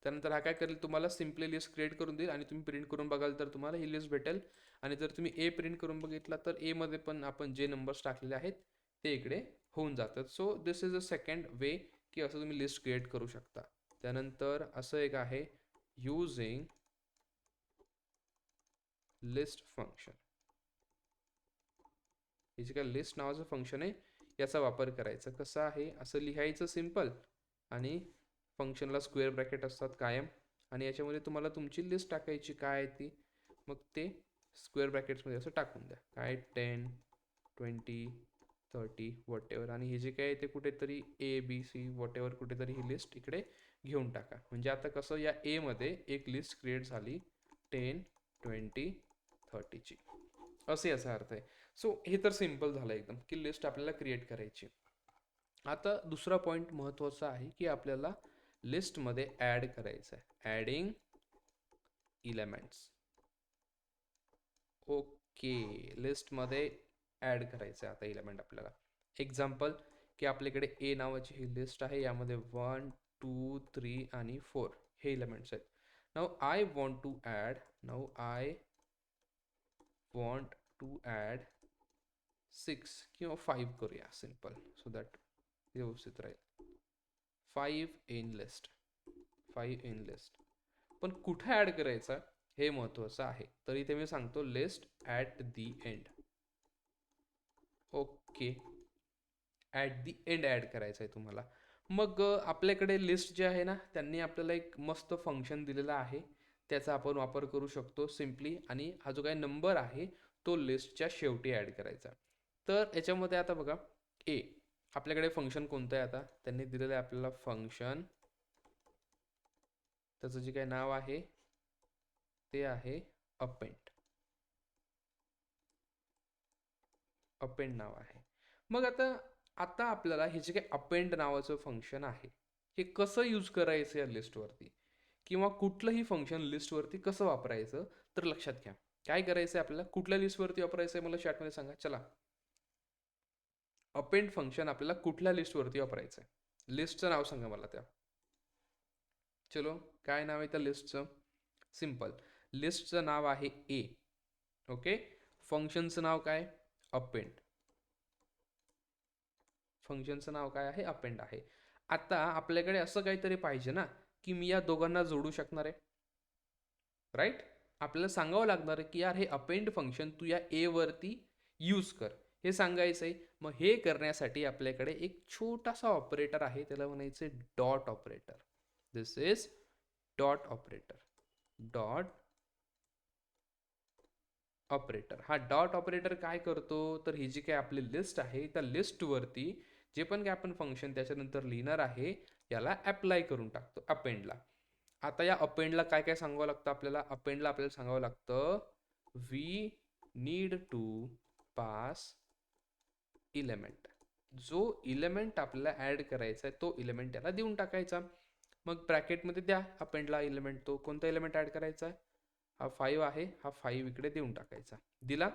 Speaker 1: त्यानंतर हा काय करेल, तुम्हाला सिम्पली लिस्ट क्रिएट करून देईल आणि तुम्ही प्रिंट करून बघाल तर तुम्हाला ही लिस्ट भेटेल. आणि जर तुम्ही ए प्रिंट करून बघितला तर एमध्ये पण आपण जे नंबर्स टाकलेले आहेत ते इकडे होऊन जातात. So this is a second वे की असं तुम्ही लिस्ट क्रिएट करू शकता. त्यानंतर असं एक आहे, युझिंग लिस्ट फंक्शन. हे जे काय लिस्ट नावाचं फंक्शन आहे याचा वापर करायचा. कसं आहे, असं लिहायचं सिम्पल, आणि फंक्शनला स्क्वेअर ब्रॅकेट असतात कायम, आणि याच्यामध्ये तुम्हाला तुमची लिस्ट टाकायची काय आहे ती, मग ते स्क्वेअर ब्रॅकेट्समध्ये असं टाकून द्या, काय 10 20 30 वॉटेवर, आणि हे जे काय आहे ते कुठेतरी ABC वॉटेवर कुठेतरी ही लिस्ट इकडे घेऊन टाका. म्हणजे आता कसं, या एमध्ये एक लिस्ट क्रिएट झाली 10 20 30ची, असे याचा अर्थ आहे. सो हे तर सिम्पल झालं एकदम की लिस्ट आपल्याला क्रिएट करायची. आता दुसरा पॉईंट महत्त्वाचा आहे की आपल्याला लिस्टमध्ये ॲड करायचं आहे, ॲडिंग इलेमेंट्स. ओके, लिस्टमध्ये ॲड करायचं आहे आता इलेमेंट आपल्याला. एक्झाम्पल की आपल्याकडे ए नावाची ही लिस्ट आहे, यामध्ये 1 2 3 आणि 4 हे इलेमेंट्स आहेत. Now I want to add now I want to add 6 किंवा 5 करूया सिम्पल, सो दॅट व्यवस्थित राहील. 5 इन लिस्ट, 5 इन लिस्ट. पण कुठे ॲड करायचा हे महत्त्वाचं आहे. तर इथे मी सांगतो list at the end. Okay, at the end add करायचं आहे तुम्हाला. मग आपल्याकडे लिस्ट जे आहे ना, त्यांनी आपल्याला एक मस्त फंक्शन दिलेला आहे. त्याचा आपण वापर करू शकतो सिम्पली. आणि हा जो काही नंबर आहे तो लिस्टच्या शेवटी ॲड करायचा. तर याच्यामध्ये आता बघा, ए आपल्याकडे फंक्शन कोणतं आहे आता, त्यांनी दिलेलं आहे आपल्याला फंक्शन. त्याचं जे काही नाव आहे ते आहे अपेंड. अपेंड नाव आहे. मग आता आता आपल्याला हे जे काही अपेंड नावाचं फंक्शन आहे हे कसं यूज करायचं या लिस्टवरती, किंवा कुठलंही फंक्शन लिस्टवरती कसं वापरायचं, तर लक्षात घ्या. काय करायचं आहे आपल्याला, कुठल्या लिस्टवरती वापरायचं आहे मला चॅटमध्ये सांगा. चला, अपेंड फंक्शन आपल्याला कुठल्या लिस्टवरती वापरायचं आहे, लिस्टचं नाव सांगा मला त्या. चलो, काय नाव आहे त्या लिस्टचं? सिम्पल, लिस्टचं नाव आहे ए. ओके, फंक्शनचं नाव काय? अपेंड. फंक्शनचं नाव काय आहे? अपेंड आहे. आता आपल्याकडे असं काहीतरी पाहिजे ना की मी या दोघांना जोडू शकणार आहे, राईट? आपल्याला सांगावं लागणार आहे की यार हे अपेंड फंक्शन तू या ए वरती यूज कर, हे सांगायचं आहे. मग हे करण्यासाठी आपल्याकडे एक छोटासा ऑपरेटर आहे, त्याला म्हणायचं dot operator. This is dot operator. Dot operator. हा डॉट ऑपरेटर काय करतो, तर ही जी काही आपली लिस्ट आहे त्या लिस्टवरती जे पण काय आपण फंक्शन त्याच्यानंतर लिहिणार आहे याला अप्लाय करून टाकतो अपेंडला. आता या अपेंडला काय काय सांगावं लागतं आपल्याला? अपेंडला आपल्याला सांगावं लागतं we need to pass element. जो इलेमेंट आपल्याला ॲड करायचा आहे तो इलेमेंट त्याला देऊन टाकायचा. मग ब्रॅकेटमध्ये द्या अपेंडला इलेमेंट, तो कोणता इलेमेंट ॲड करायचा आहे? हा 5 आहे, हा 5 इकडे देऊन टाकायचा. दिला,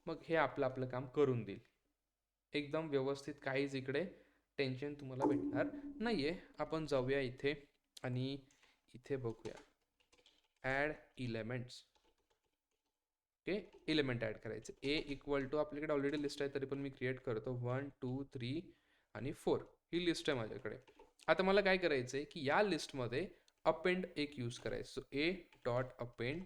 Speaker 1: मग हे आपलं आपलं काम करून देईल एकदम व्यवस्थित. काहीच इकडे टेन्शन तुम्हाला भेटणार नाहीये. आपण जाऊया इथे आणि इथे बघूया add elements. Okay, element add करायचे. ए इक्वल टू, आपल्याकडे ऑलरेडी लिस्ट आहे तरी पण मी क्रिएट करतो, 1 2 3 आणि 4 ही लिस्ट आहे माझ्याकडे. आता मला काय करायचं आहे की या लिस्टमध्ये अपेंड एक यूज करायचं. सो ए डॉट अपेंड,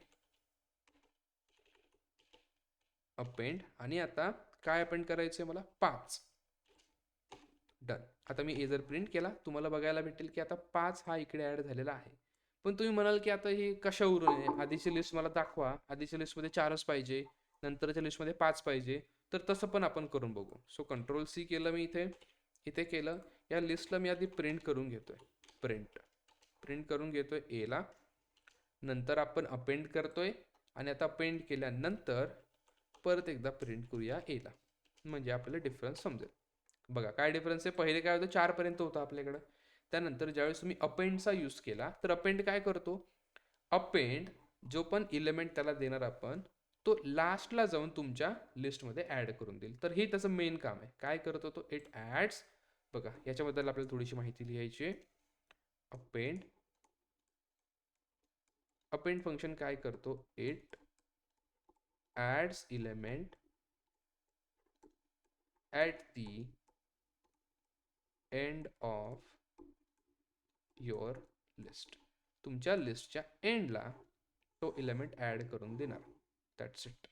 Speaker 1: अपेंड. आणि आता काय अपेंड करायचं आहे मला? 5. डन. आता मी ए जर प्रिंट केला तुम्हाला बघायला भेटेल की आता 5 हा इकडे ॲड झालेला आहे. पण तुम्ही म्हणाल की आता हे कशावरून आहे, आधीची लिस्ट मला दाखवा, आधीच्या लिस्टमध्ये 4च पाहिजे, नंतरच्या लिस्टमध्ये 5 पाहिजे. तर तसं पण आपण करून बघू. सो कंट्रोल सी केलं मी इथे, इथे केलं. या लिस्टला मी आधी प्रिंट करून घेतोय. प्रिंट करून घेतोय एला, नंतर आपण अपेंड करतोय. आणि आता अपेंड केल्यानंतर परत एकदा प्रिंट करूया एला, म्हणजे आपल्याला डिफरन्स समजेल. बघा काय डिफरन्स आहे. पहिले काय होतं, 4 पर्यंत होतं आपल्याकडं. त्यानंतर ज्यावेळेस तुम्ही अपेंडचा यूज केला तर अपेंड काय करतो, अपेंड जो पण इलेमेंट त्याला देणार आपण तो लास्टला जाऊन तुमच्या लिस्टमध्ये ॲड करून देईल. तर हे त्याचं मेन काम आहे. काय करतो तो, इट ॲड्स. बघा याच्याबद्दल आपल्याला थोडीशी माहिती लिहायची आहे. अपेंड, अपेंड फंक्शन काय करतो, it ads element at the end of your list. तुमच्या लिस्टच्या एंडला तो इलेमेंट ॲड करून देणार. That's it.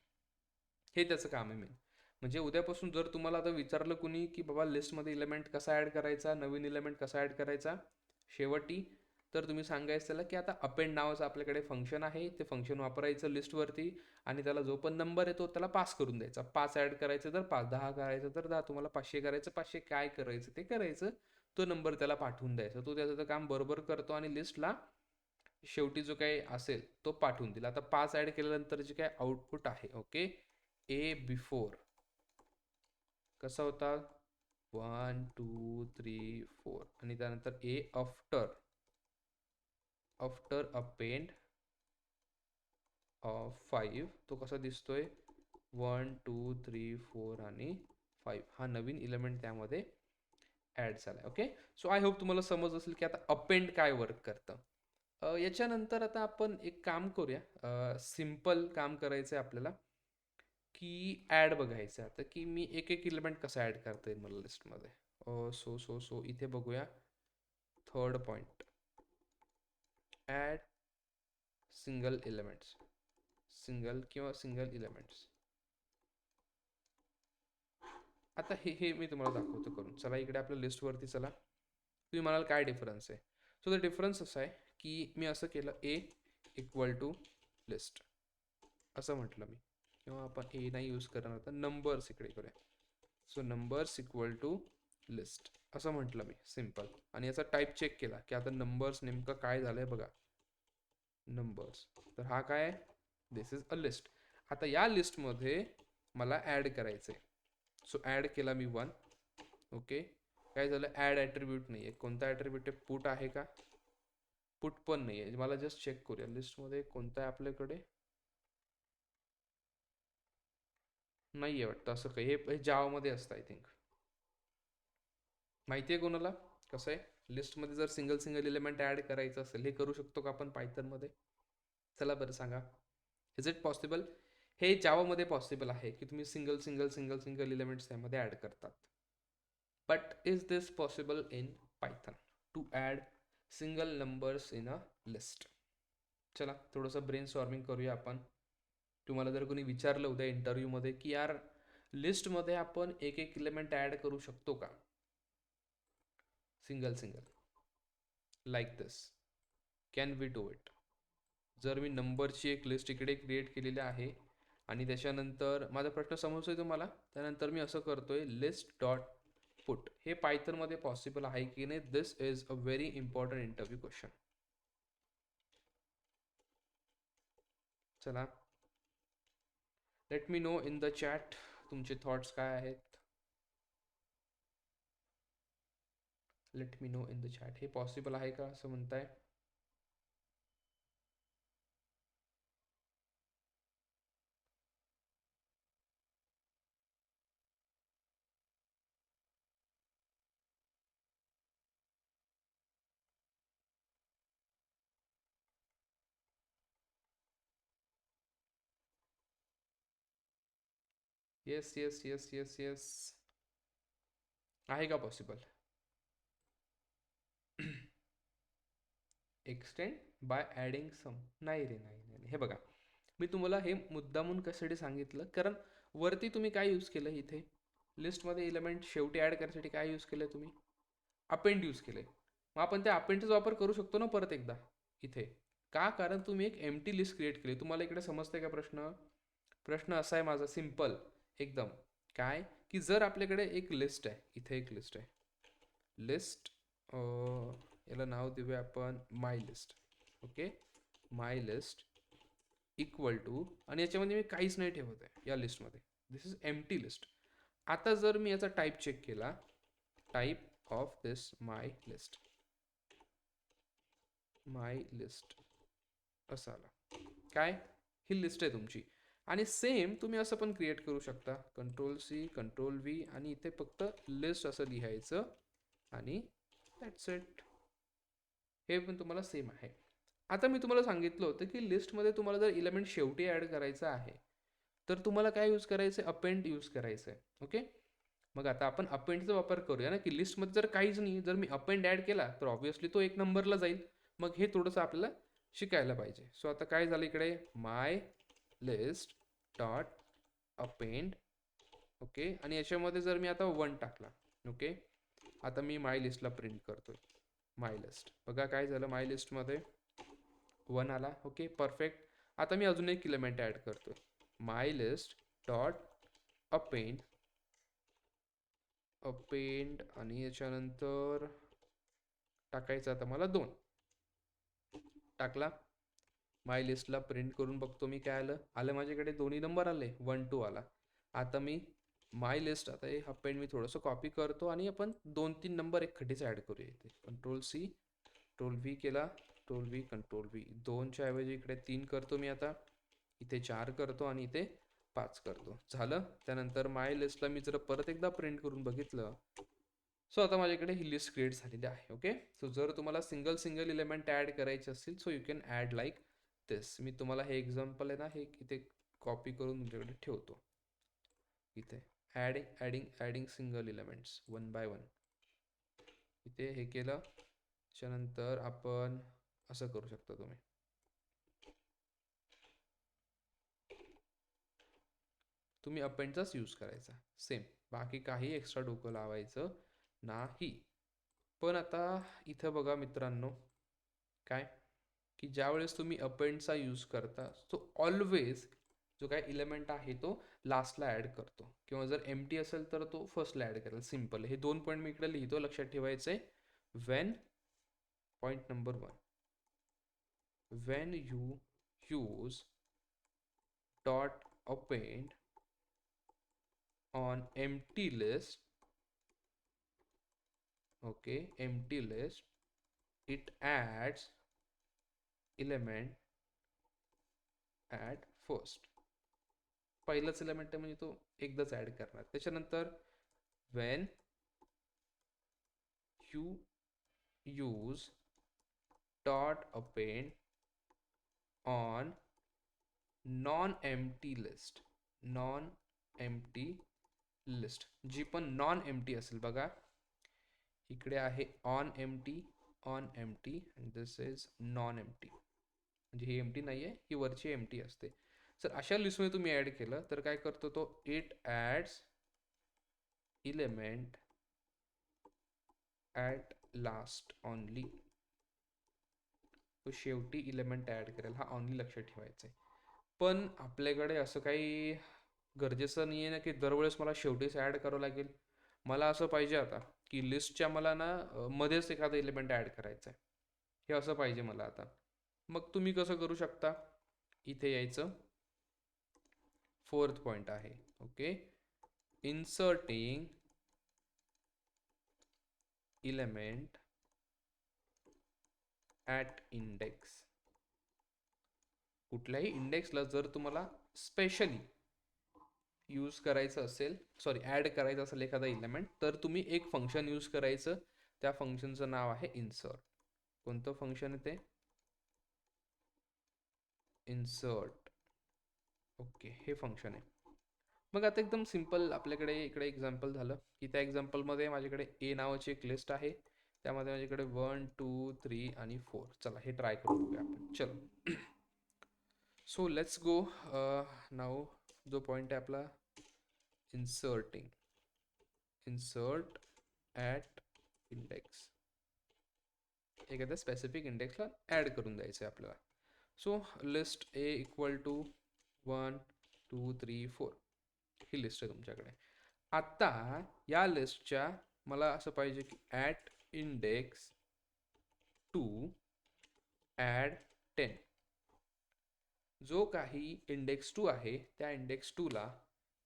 Speaker 1: हे त्याचं काम आहे मेन. म्हणजे उद्यापासून जर तुम्हाला आता विचारलं कुणी की बाबा लिस्टमध्ये इलेमेंट कसा ॲड करायचा, नवीन इलेमेंट कसा ॲड करायचा शेवटी, तर तुम्ही सांगायचं त्याला की आता अपेंड नावाचं आपल्याकडे फंक्शन आहे, ते फंक्शन वापरायचं लिस्टवरती आणि त्याला जो पण नंबर येतो त्याला पास करून द्यायचा. 5 ॲड करायचं तर 5, 10 करायचं तर 10, तुम्हाला 500 करायचं 500, काय करायचं ते करायचं. तो नंबर त्याला पाठवून द्यायचा, तो त्याचं काम बरोबर करतो आणि लिस्टला शेवटी जो काही असेल तो पाठवून दिला. आता 5 ॲड केल्यानंतर जे काही आउटपुट आहे, ओके, ए बिफोर कसा होता, 1 2 3 4. आणि त्यानंतर A after, after append of 5 तो कसा दिसतोय, 1 2 3 4 आणि 5. हा नवीन इलेमेंट त्यामध्ये ॲड झाला. ओके, सो आय होप तुम्हाला समज असेल की आता अपेंड काय वर्क करतं. याच्यानंतर आता आपण एक काम करूया, सिम्पल काम करायचं आहे आपल्याला, की ॲड बघायचं आहे आता, की मी एक एक इलिमेंट कसं ॲड करता येईल मला लिस्टमध्ये. सो इथे बघूया third point, add single elements, single elements. आता हे हे मी तुम्हाला दाखवतो करून. चला इकडे आपल्या लिस्टवरती चला. तुम्ही म्हणाल काय डिफरन्स आहे. सो द डिफरन्स असा आहे की मी असं केलं ए इक्वल टू लिस्ट असं म्हटलं मी, किंवा आपण ए नाही यूज करणार तर नंबर्स इकडे करूया. So numbers equal to list असं म्हटलं मी सिम्पल, आणि याचा टाईप चेक केला की आता नंबर्स नेमकं काय झालंय बघा, नंबर्स. तर हा काय आहे, दिस इज अ लिस्ट. आता या लिस्टमध्ये मला ॲड करायचं आहे. सो ॲड केला मी 1. ओके, काय झालं, ॲड ॲट्रिब्यूट नाही आहे. कोणता ॲट्रिब्यूट आहे, पुट आहे का, पुट पण नाही आहे. मला जस्ट चेक करूया लिस्टमध्ये कोणता आहे आपल्याकडे. नाही आहे वाटतं असं काही, हे जावामध्ये असतं आय थिंक. माहिती आहे कोणाला कसं आहे लिस्टमध्ये जर सिंगल एलिमेंट ॲड करायचं असेल, हे करू शकतो का आपण पायथनमध्ये? चला बरं सांगा, इज इट पॉसिबल? हे जावामध्ये पॉसिबल आहे की तुम्ही सिंगल एलिमेंट्स त्यामध्ये ॲड करतात. But is this possible in Python to add single numbers in a list? चला थोडंसं ब्रेन स्टॉर्मिंग करूया आपण. तुम्हाला जर कोणी विचारलं उद्या इंटरव्ह्यूमध्ये की यार लिस्टमध्ये आपण एक एक इलिमेंट ॲड करू शकतो का, single like this, can we do it? जर मी नंबरची एक लिस्ट इकडे क्रिएट केलेली आहे आणि त्याच्यानंतर माझा प्रश्न समजतोय तुम्हाला, त्यानंतर मी असं करतोय लिस्ट डॉट पुट, हे पायथनमध्ये पॉसिबल आहे की नाही? This is a very important interview question. चला let me know in the chat तुमचे थॉट्स काय आहेत. Let me know in the chat, हे पॉसिबल आहे का असं म्हणताय? Yes yes yes yes yes, आहे का possible? Extend by adding some, नाही रे नाही. हे बघा, मी तुम्हाला हे मुद्दामून कशासाठी सांगितलं, कारण वरती तुम्ही काय यूज केलं, इथे लिस्टमध्ये एलिमेंट शेवटी ॲड करण्यासाठी काय यूज केलं तुम्ही, अपेंड यूज केले. मग आपण त्या अपेंडचा वापर करू शकतो ना परत एकदा इथे. का, कारण तुम्ही एक एम्प्टी लिस्ट क्रिएट केली. तुम्हाला इकडे समजतंय का प्रश्न? प्रश्न असा आहे माझा सिम्पल एकदम, काय की जर आपल्याकडे एक लिस्ट आहे, इथे एक लिस्ट आहे, लिस्ट, याला नाव देऊया आपण my list. Okay, my list equal to, आणि याच्यामध्ये मी काहीच नाही ठेवत आहे या लिस्टमध्ये, दिस इज एम्प्टी लिस्ट. आता जर मी याचा टाईप चेक केला, type of this my list असं आला, काय, ही लिस्ट आहे तुमची. आणि सेम तुम्ही असं पण क्रिएट करू शकता, कंट्रोल-C कंट्रोल-V, आणि इथे फक्त लिस्ट असं लिहायचं आणि दॅट्स इट. हे पण तुम्हाला सेम आहे. आता मी तुम्हाला सांगितलं होतं की लिस्टमध्ये तुम्हाला जर इलिमेंट शेवटी ॲड करायचं आहे तर तुम्हाला काय यूज करायचं आहे, अपेंड यूज करायचं आहे. ओके, मग आता आपण अपेंडचा वापर करूया ना, की लिस्टमध्ये जर काहीच नाही, जर मी अपेंड ॲड केला तर ऑब्व्हियसली तो एक नंबरला जाईल. मग हे थोडंसं आपल्याला शिकायला पाहिजे. सो आता काय झालं इकडे, माय लिस्ट डॉट अपेंड. ओके, आणि याच्यामध्ये जर मी आता 1 टाकला, ओके, आता मी माय लिस्टला प्रिंट करतोय, माय लिस्ट. बघा काय झालं, माय लिस्टमध्ये 1 आला. Okay perfect. आता मी अजून एक इलिमेंट ॲड करतोय, माय लिस्ट डॉट अपेंड, आणि याच्यानंतर टाकायचं आता मला 2. टाकला, माय लिस्टला प्रिंट करून बघतो मी, काय आलं, माझ्याकडे दोन्ही नंबर आले, 1 2 आला. आता मी माय लिस्ट, आता हे अपेंड मी थोडंसं कॉपी करतो आणि आपण 2 3 नंबर एक खड्डीच ॲड करूया इथे. कंट्रोल-C कंट्रोल-V केला, कंट्रोल-V कंट्रोल-V, 2च्या ऐवजी इकडे 3 करतो मी, आता इथे 4 करतो आणि इथे 5 करतो, झालं. त्यानंतर माय लिस्टला मी जर परत एकदा प्रिंट करून बघितलं सो आता माझ्याकडे ही लिस्ट क्रिएट झालेली आहे. ओके, सो जर तुम्हाला सिंगल इलेमेंट ॲड करायचे असतील so you can add like this. मी तुम्हाला हे एक्झाम्पल आहे ना हे इथे कॉपी करून तुमच्याकडे ठेवतो. इथे adding single elements one by one. इथे हे केलं त्याच्यानंतर आपण असं करू शकता तुम्ही. तुम्ही अपेंडचाच यूज करायचा सेम, बाकी काही एक्स्ट्रा डोकं लावायचं नाही. पण आता इथं बघा मित्रांनो काय की ज्यावेळेस तुम्ही अपेंडचा यूज करता तो ऑलवेज जो काय इलेमेंट आहे तो लास्टला ॲड करतो, किंवा जर एम टी असेल तर तो फर्स्टला ॲड करेल. सिम्पल. हे 2 पॉईंट मी इकडे लिहितो, लक्षात ठेवायचं आहे. Wien point number 1, Wien you use dot append on empty list, okay, empty list, it adds element at first. पहिलाच एलिमेंट आहे म्हणजे तो एकदाच ऍड करणार. त्याच्यानंतर when you use dot append on non empty list, non empty list, जी पण नॉन एम्प्टी असेल बघा इकडे आहे on empty, on empty and this is non empty. म्हणजे ही एम्प्टी नाही आहे, ही वरची एम्प्टी असते. जर अशा लिस्टमध्ये तुम्ही ॲड केलं तर काय करतो तो, it ads element at last only. तो शेवटी इलेमेंट ॲड करेल. हा ऑनली लक्षात ठेवायचा आहे. पण आपल्याकडे असं काही गरजेचं नाही आहे ना की दरवेळेस मला शेवटीच ॲड करावं लागेल. मला असं पाहिजे आता की लिस्टच्या मला ना मध्येच एखादा एलिमेंट ॲड करायचा आहे, हे असं पाहिजे मला आता. मग तुम्ही कसं करू शकता, इथे यायचं, 4th पॉईंट आहे. Okay, inserting element at index. कुठल्याही इंडेक्सला जर तुम्हाला स्पेशली यूज करायचं असेल, सॉरी ॲड करायचं असेल एखादा इलेमेंट, तर तुम्ही एक फंक्शन यूज करायचं. त्या फंक्शनचं नाव आहे इन्सर्ट. कोणतं फंक्शन आहे ते, इन्सर्ट. ओके, हे फंक्शन आहे. मग आता एकदम सिम्पल आपल्याकडे इकडे एक्झाम्पल झालं की त्या एक्झाम्पलमध्ये माझ्याकडे ए नावाची एक लिस्ट आहे, त्यामध्ये माझ्याकडे 1 2 3 आणि 4. चला हे ट्राय करून बघूया आपण. चलो सो लेट्स गो नाव. जो पॉईंट आहे आपला इन्सर्टिंग, इन्सर्ट ॲट इंडेक्स, एखाद्या स्पेसिफिक इंडेक्सला ॲड करून द्यायचं आहे आपल्याला. So list A equal to 1 2 3 4 ही लिस्ट आहे तुमच्याकडे. आता या लिस्टच्या मला असं पाहिजे की ॲट इंडेक्स 2 ॲड 10. जो काही इंडेक्स 2 आहे त्या इंडेक्स 2ला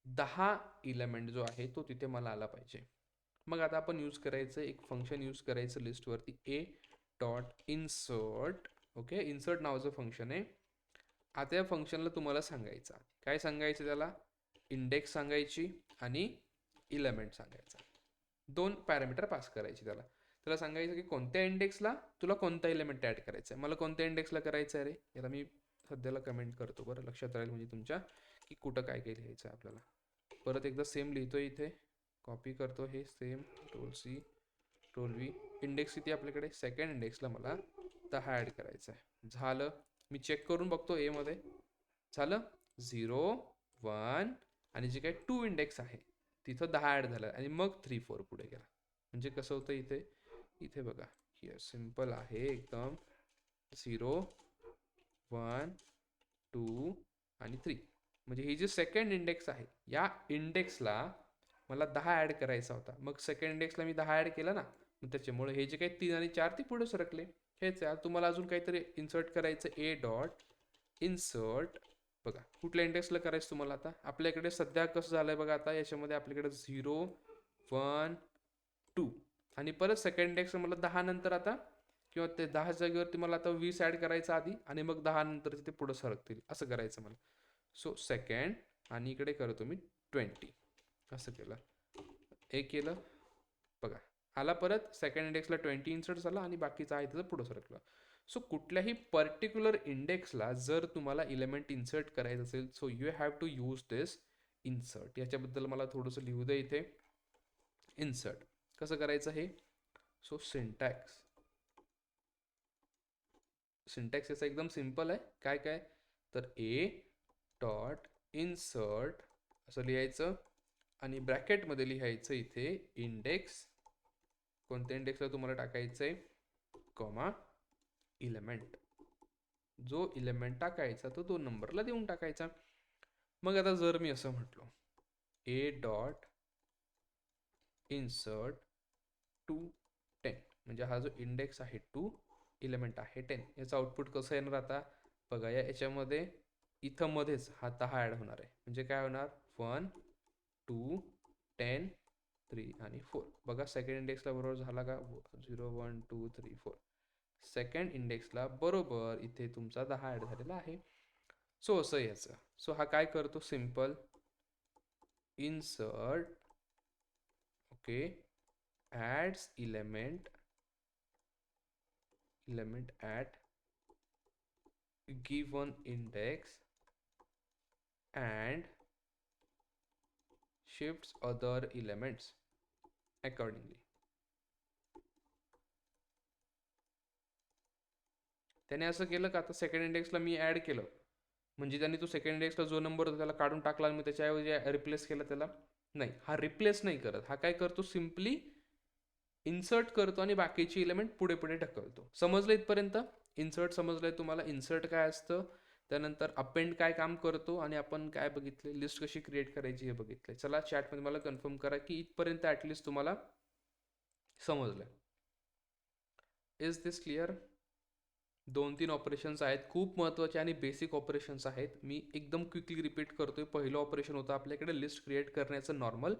Speaker 1: 10 इलेमेंट जो आहे तो तिथे मला आला पाहिजे. मग आता आपण यूज करायचं एक फंक्शन यूज करायचं लिस्टवरती, A dot insert. Okay, insert नावाचं फंक्शन आहे. आता या फंक्शनला तुम्हाला सांगायचं काय, सांगायचं त्याला इंडेक्स सांगायची आणि इलेमेंट सांगायचा. 2 पॅरामीटर पास करायची त्याला. त्याला सांगायचं की कोणत्या इंडेक्सला तुला कोणता एलिमेंट ॲड करायचा आहे. मला कोणत्या इंडेक्सला करायचं आहे रे, याला मी सध्याला कमेंट करतो बरं, लक्षात राहील म्हणजे तुमच्या की कुठं काय काय लिहायचं आहे आपल्याला. परत एकदा सेम लिहितो, इथे कॉपी करतो हे same, roll C roll V. Index किती आपल्याकडे, सेकंड इंडेक्सला मला 10 ॲड करायचं आहे. झालं. मी चेक करून बघतो एमध्ये झालं 0 1, आणि जे काही 2 इंडेक्स आहे तिथं 10 ॲड झालं, आणि मग 3 4 पुढे गेला. म्हणजे कसं होतं इथे, इथे बघा हिअर सिम्पल आहे एकदम, 0 1 2 आणि 3. म्हणजे ही जी सेकंड इंडेक्स आहे या इंडेक्सला मला 10 ॲड करायचा होता. मग सेकंड इंडेक्सला मी 10 ॲड केला ना, मग त्याच्यामुळे हे जे काही 3 आणि 4 ते पुढे सरकले. हेच आहे. तुम्हाला अजून काहीतरी इन्सर्ट करायचं, ए डॉट इन्सर्ट. बघा कुठल्या इंडेक्सला करायचं तुम्हाला. आता आपल्याकडे सध्या कसं झालंय बघा, आता याच्यामध्ये आपल्याकडे 0 1 2 आणि परत सेकंड इंडेक्स मला 10 नंतर आता, किंवा ते 10 जागेवरती मला आता 20 ॲड करायचं आधी, आणि मग 10 नंतर ते पुढं सरकतील असं करायचं मला. सो सेकंड, आणि इकडे करतो मी 20 असं केलं. हे केलं बघा. आला परत सेकंड इंडेक्सला 20 इन्सर्ट झाला आणि बाकीचा आहे त्याचं पुढं सरकलं. सो कुठल्याही पर्टिक्युलर इंडेक्सला जर तुम्हाला इलेमेंट इन्सर्ट करायचं असेल, so you have to use this insert. याच्याबद्दल मला थोडंसं लिहू दे इथे. इन्सर्ट कसं करायचं हे. सो सिंटॅक्स याचा एकदम सिम्पल आहे. काय काय तर ए डॉट इन्सर्ट असं लिहायचं आणि ब्रॅकेटमध्ये लिहायचं इथे इंडेक्स. कोणत्या इंडेक्सला तुम्हाला टाकायचं आहे, कॉमा इलेमेंट. जो इलेमेंट टाकायचा तो 2 नंबरला देऊन टाकायचा. मग आता जर मी असं म्हटलो ए डॉट इन्सर्ट टू 10, म्हणजे हा जो इंडेक्स आहे 2, इलेमेंट आहे 10, याचं आउटपुट कसं येणार आता बघा. याच्यामध्ये इथं मध्येच हा 10 ॲड होणार आहे. म्हणजे काय होणार 1 2 10 3 आणि 4. बघा सेकंड इंडेक्सला बरोबर झाला का 0 1 2 3 4. सेकंड इंडेक्सला बरोबर इथे तुमचा 10 ॲड झालेला आहे. सो असं याचं. सो हा काय करतो simple insert okay ads element at given index and shifts other elements accordingly. त्याने असं केलं का आता सेकंड इंडेक्सला मी ॲड केलं म्हणजे त्याने तो सेकंड इंडेक्सला जो नंबर होता त्याला काढून टाकला आणि मग त्याच्याऐवजी रिप्लेस केला त्याला. नाही, हा रिप्लेस नाही करत. हा काय करतो सिम्पली इन्सर्ट करतो आणि बाकीचे इलेमेंट पुढे पुढे ढकलतो. समजलं इथपर्यंत. इन्सर्ट समजलंय तुम्हाला. इन्सर्ट काय असतं, त्यानंतर अपेंड काय काम करतो आणि आपण काय बघितले लिस्ट कशी क्रिएट करायची हे बघितले. चला चॅटमध्ये मला कन्फर्म करा की इथपर्यंत ॲटलिस्ट तुम्हाला समजलंय. Is this clear. 2-3 ऑपरेशन्स आहेत खूप महत्त्वाचे आणि बेसिक ऑपरेशन्स आहेत. मी एकदम क्विकली रिपीट करतोय. पहिलं ऑपरेशन होतं आपल्याकडे लिस्ट क्रिएट करण्याचं नॉर्मल.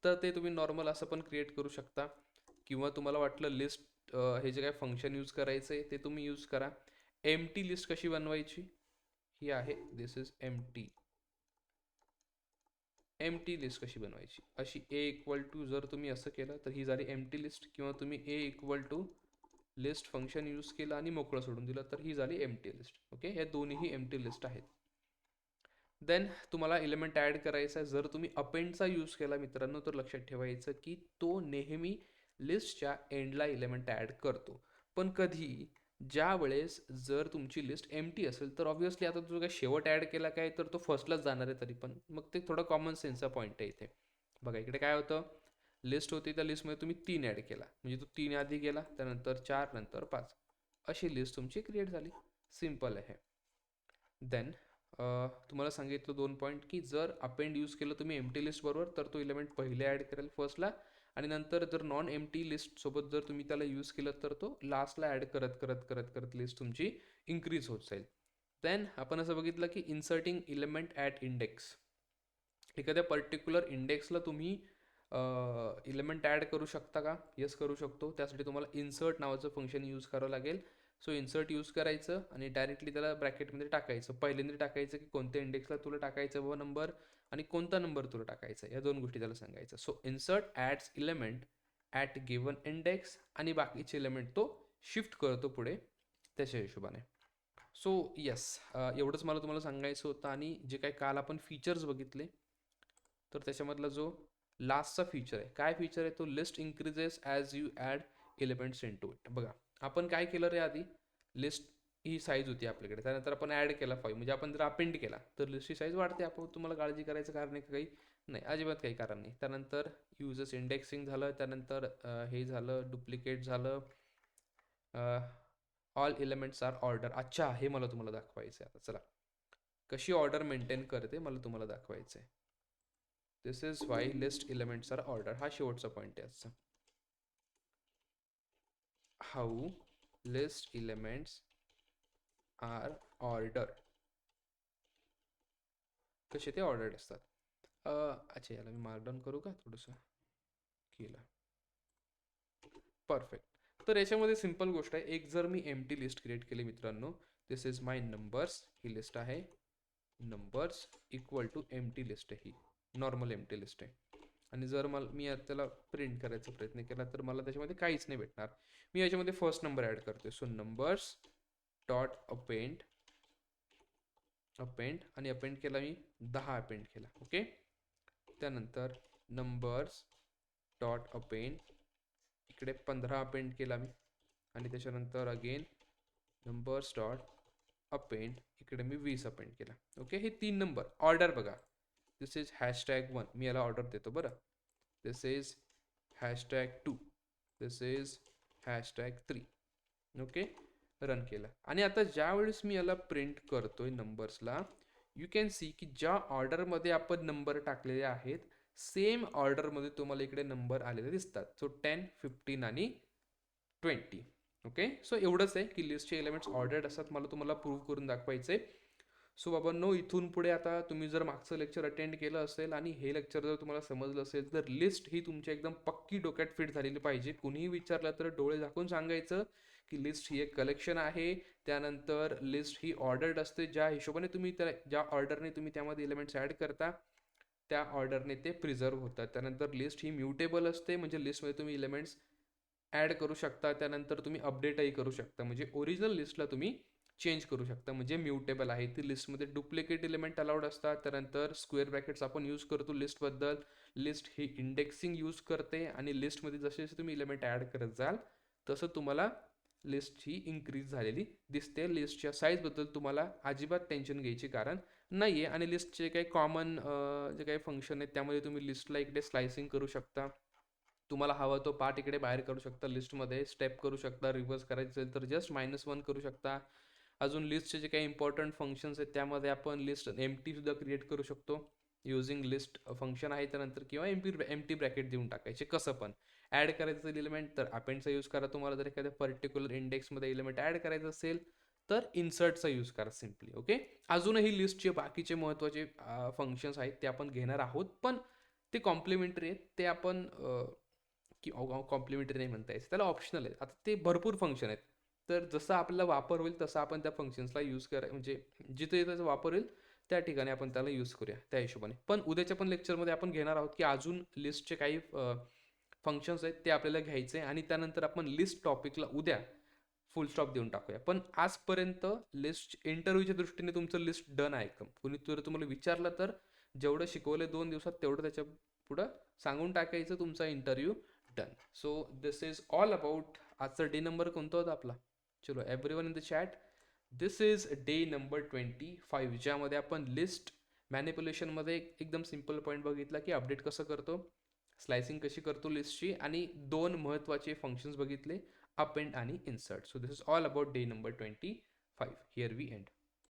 Speaker 1: तर ते तुम्ही नॉर्मल असं पण क्रिएट करू शकता किंवा तुम्हाला वाटलं लिस्ट हे जे काय फंक्शन यूज करायचं आहे ते तुम्ही यूज करा. एम्प्टी लिस्ट कशी बनवायची ही आहे. दिस इज एम्प्टी लिस्ट कशी बनवायची अशी ए इक्वल टू जर तुम्ही असं केलं तर ही झाली एम्प्टी लिस्ट, किंवा तुम्ही A equal to list function use केलं आणि मोकळं सोडून दिलं तर ही झाली एम्प्टी लिस्ट. ओके, हे दोन्ही एम्प्टी लिस्ट आहेत. देन तुम्हाला एलिमेंट ॲड करायचा आहे. जर तुम्ही अपेंडचा यूज केला मित्रांनो तर लक्षात ठेवायचं की तो नेहमी लिस्टच्या एंडला एलिमेंट ॲड करतो. पण कधी ज्या वेळेस जर तुमची लिस्ट एम्प्टी असेल तर ऑब्व्हियसली आता जो काय शेवट ॲड केला काय तर तो फर्स्टलाच जाणार आहे तरी पण. मग ते थोडं कॉमन सेन्सचा पॉईंट आहे इथे. बघा इकडे काय होतं, लिस्ट होती त्या लिस्टमध्ये तुम्ही 3 ॲड केला म्हणजे तो 3 आधी गेला, त्यानंतर 4 नंतर 5 अशी लिस्ट तुमची क्रिएट झाली. सिम्पल आहे. देन तुम्हाला सांगितलं 2 पॉईंट की जर अपेंड यूज केलं तुम्ही एम्प्टी लिस्ट बरोबर तर तो एलिमेंट पहिले ॲड करेल फर्स्टला, आणि नंतर जर नॉन एम्प्टी लिस्ट सोबत जर तुम्ही त्याला यूज केलं तर तो लास्टला ॲड करत करत करत करत लिस्ट तुमची इन्क्रीज होत जाईल. देन आपण असं बघितलं की इन्सर्टिंग इलेमेंट ॲट इंडेक्स. एखाद्या पर्टिक्युलर इंडेक्सला तुम्ही इलेमेंट ॲड करू शकता का. येस करू शकतो. त्यासाठी तुम्हाला इन्सर्ट नावाचं फंक्शन यूज करावं लागेल. सो इन्सर्ट यूज करायचं आणि डायरेक्टली त्याला ब्रॅकेटमध्ये टाकायचं. पहिल्यांदा टाकायचं की कोणत्या इंडेक्सला तुला टाकायचं व नंबर आणि कोणता नंबर तुला टाकायचा, या 2 गोष्टी त्याला सांगायचं. So insert ads element at given index आणि बाकीचे इलेमेंट तो शिफ्ट करतो पुढे त्याच्या हिशोबाने. सो येस, एवढंच मला तुम्हाला सांगायचं होतं. आणि जे काही काल आपण फीचर्स बघितले तर त्याच्यामधला जो लास्टचा फीचर आहे, काय फीचर आहे तो, list increases as you add elements into इट. बघा आपण काय केलं रे, आधी लिस्ट ही साईज होती आपल्याकडे, त्यानंतर आपण ॲड केला 5, म्हणजे आपण जर अपेंड केला तर लिस्टची साईज वाढते. आपण तुम्हाला काळजी करायचं कारण आहे काही नाही, अजिबात काही कारण नाही. त्यानंतर युजर्स इंडेक्सिंग झालं, त्यानंतर हे झालं, डुप्लिकेट झालं, ऑल एलिमेंट्स आर ऑर्डर. अच्छा, हे मला तुम्हाला दाखवायचं आहे आता. चला कशी ऑर्डर मेंटेन करते मला तुम्हाला दाखवायचं आहे. This is why list elements are order. हा शेवटचा पॉईंट आहे आजचा. How list elements are order. कसे ते ऑर्डर्ड असतात. अच्छा, याला मी मार्कडाऊन करू का थोडंसं. केलं, परफेक्ट. तर याच्यामध्ये सिंपल गोष्ट आहे. एक जर मी एम्प्टी लिस्ट क्रिएट केली मित्रांनो, दिस इज माय नंबर्स, ही लिस्ट आहे. Numbers equal to empty list आहे, ही नॉर्मल एम्प्टी लिस्ट आहे. आणि जर मी आता त्याला प्रिंट करायचा प्रयत्न केला तर मला त्याच्यामध्ये काहीच नाही भेटणार. मी याच्यामध्ये फर्स्ट नंबर ॲड करतोय. सो नंबर्स डॉट अपेंड आणि अपेंड केला मी 10 अपेंड केला. ओके. त्यानंतर नंबर्स डॉट अपेंड इकडे 15 अपेंड केला मी आणि त्याच्यानंतर अगेन नंबर्स डॉट अपेंड इकडे मी 20 अपेंड केला. ओके. हे 3 नंबर ऑर्डर बघा. दिस इज #1 मी याला ऑर्डर देतो बरं. This is #2 this is #3. Okay. Run केलं आणि आता ज्या वेळेस मी याला प्रिंट करतोय नंबर्सला, यू कॅन सी की ज्या ऑर्डरमध्ये आपण नंबर टाकलेले आहेत सेम ऑर्डरमध्ये तुम्हाला इकडे नंबर आलेले दिसतात. सो 10, 15 आणि 20. ओके. सो एवढंच आहे की लिस्टचे एलिमेंट्स ऑर्डर्ड असतात. मला तुम्हाला प्रूव्ह करून दाखवायचे. सो बाबांनो, इथून पुढे आता तुम्ही जर मागचं लेक्चर अटेंड केलं असेल आणि हे लेक्चर जर तुम्हाला समजलं असेल तर लिस्ट ही तुमच्या एकदम पक्की डोक्यात फिट झालेली पाहिजे. कुणीही विचारलं तर डोळे झाकून सांगायचं की लिस्ट ही एक कलेक्शन आहे. त्यानंतर लिस्ट ही ऑर्डर्ड असते. ज्या हिशोबाने तुम्ही ज्या ऑर्डरने तुम्ही त्यामध्ये एलिमेंट्स ॲड करता त्या ऑर्डरने ते प्रिझर्व होतात. त्यानंतर लिस्ट ही म्युटेबल असते, म्हणजे लिस्टमध्ये तुम्ही एलिमेंट्स ॲड करू शकता. त्यानंतर तुम्ही अपडेटही करू शकता, म्हणजे ओरिजिनल लिस्टला तुम्ही चेंज करू शकता. म्हणजे म्युटेबल आहे ती. लिस्टमध्ये डुप्लिकेट एलिमेंट अलाउड असतात. त्यानंतर स्क्वेअर ब्रॅकेट्स आपण यूज करतो लिस्टबद्दल. लिस्ट ही इंडेक्सिंग यूज करते आणि लिस्टमध्ये जसे जसे तुम्ही एलिमेंट ॲड करत जाल तसं तुम्हाला लिस्ट ही इन्क्रीज झालेली दिसते. लिस्टच्या साईजबद्दल तुम्हाला अजिबात टेन्शन घ्यायची कारण नाही आहे. आणि लिस्टचे काही कॉमन जे काही फंक्शन आहेत त्यामध्ये तुम्ही लिस्टला इकडे स्लायसिंग करू शकता. तुम्हाला हवा तो पार्ट इकडे बाहेर करू शकता लिस्टमध्ये. स्टेप करू शकता. रिव्हर्स करायचं असेल तर जस्ट -1 करू शकता. अजून लिस्टचे जे काही इम्पॉर्टंट फंक्शन्स आहेत त्यामध्ये आपण लिस्ट एम्प्टी सुद्धा क्रिएट करू शकतो युझिंग लिस्ट फंक्शन आहे. त्यानंतर किंवा एम्प्टी ब्रॅकेट देऊन टाकायचे कसं पण. ॲड करायचं एलिमेंट तर अपेंडचा यूज करा. तुम्हाला जर एखाद्या पर्टिक्युलर इंडेक्समध्ये एलिमेंट ॲड करायचं असेल तर इन्सर्टचा यूज करा सिम्पली. ओके. अजूनही लिस्टचे बाकीचे महत्त्वाचे फंक्शन्स आहेत ते आपण घेणार आहोत, पण ते कॉम्प्लिमेंटरी आहेत. ते आपण की कॉम्प्लिमेंटरी नाही म्हणता यायचं, त्याला ऑप्शनल आहे. आता ते भरपूर फंक्शन आहेत. तर जसा आपला वापर होईल तसा आपण त्या फंक्शन्सला यूज म्हणजे जिथे त्याचा वापर होईल त्या ठिकाणी आपण त्याला यूज करूया त्या हिशोबाने. पण उद्याच्या पण लेक्चरमध्ये आपण घेणार आहोत की अजून लिस्टचे काही फंक्शन्स आहेत ते आपल्याला घ्यायचे आणि त्यानंतर आपण लिस्ट टॉपिकला उद्या फुल स्टॉप देऊन टाकूया. पण आजपर्यंत लिस्ट इंटरव्ह्यूच्या दृष्टीने तुमचं लिस्ट डन आहे का? कोणी जर तुम्हाला विचारलं तर जेवढं शिकवलं 2 दिवसात तेवढं त्याच्या पुढं सांगून टाकायचं, तुमचा interview done. So this is all about. आजचा डे नंबर कोणता होता आपला? चलो everyone in the chat. This is day number 25 ज्यामध्ये आपण लिस्ट मॅनिप्युलेशनमध्ये एकदम सिम्पल पॉईंट बघितला की अपडेट कसं करतो, स्लायसिंग कशी करतो लिस्टची आणि 2 महत्त्वाचे फंक्शन्स बघितले, अपेंड आणि insert. So this is all about day number 25. Here we end.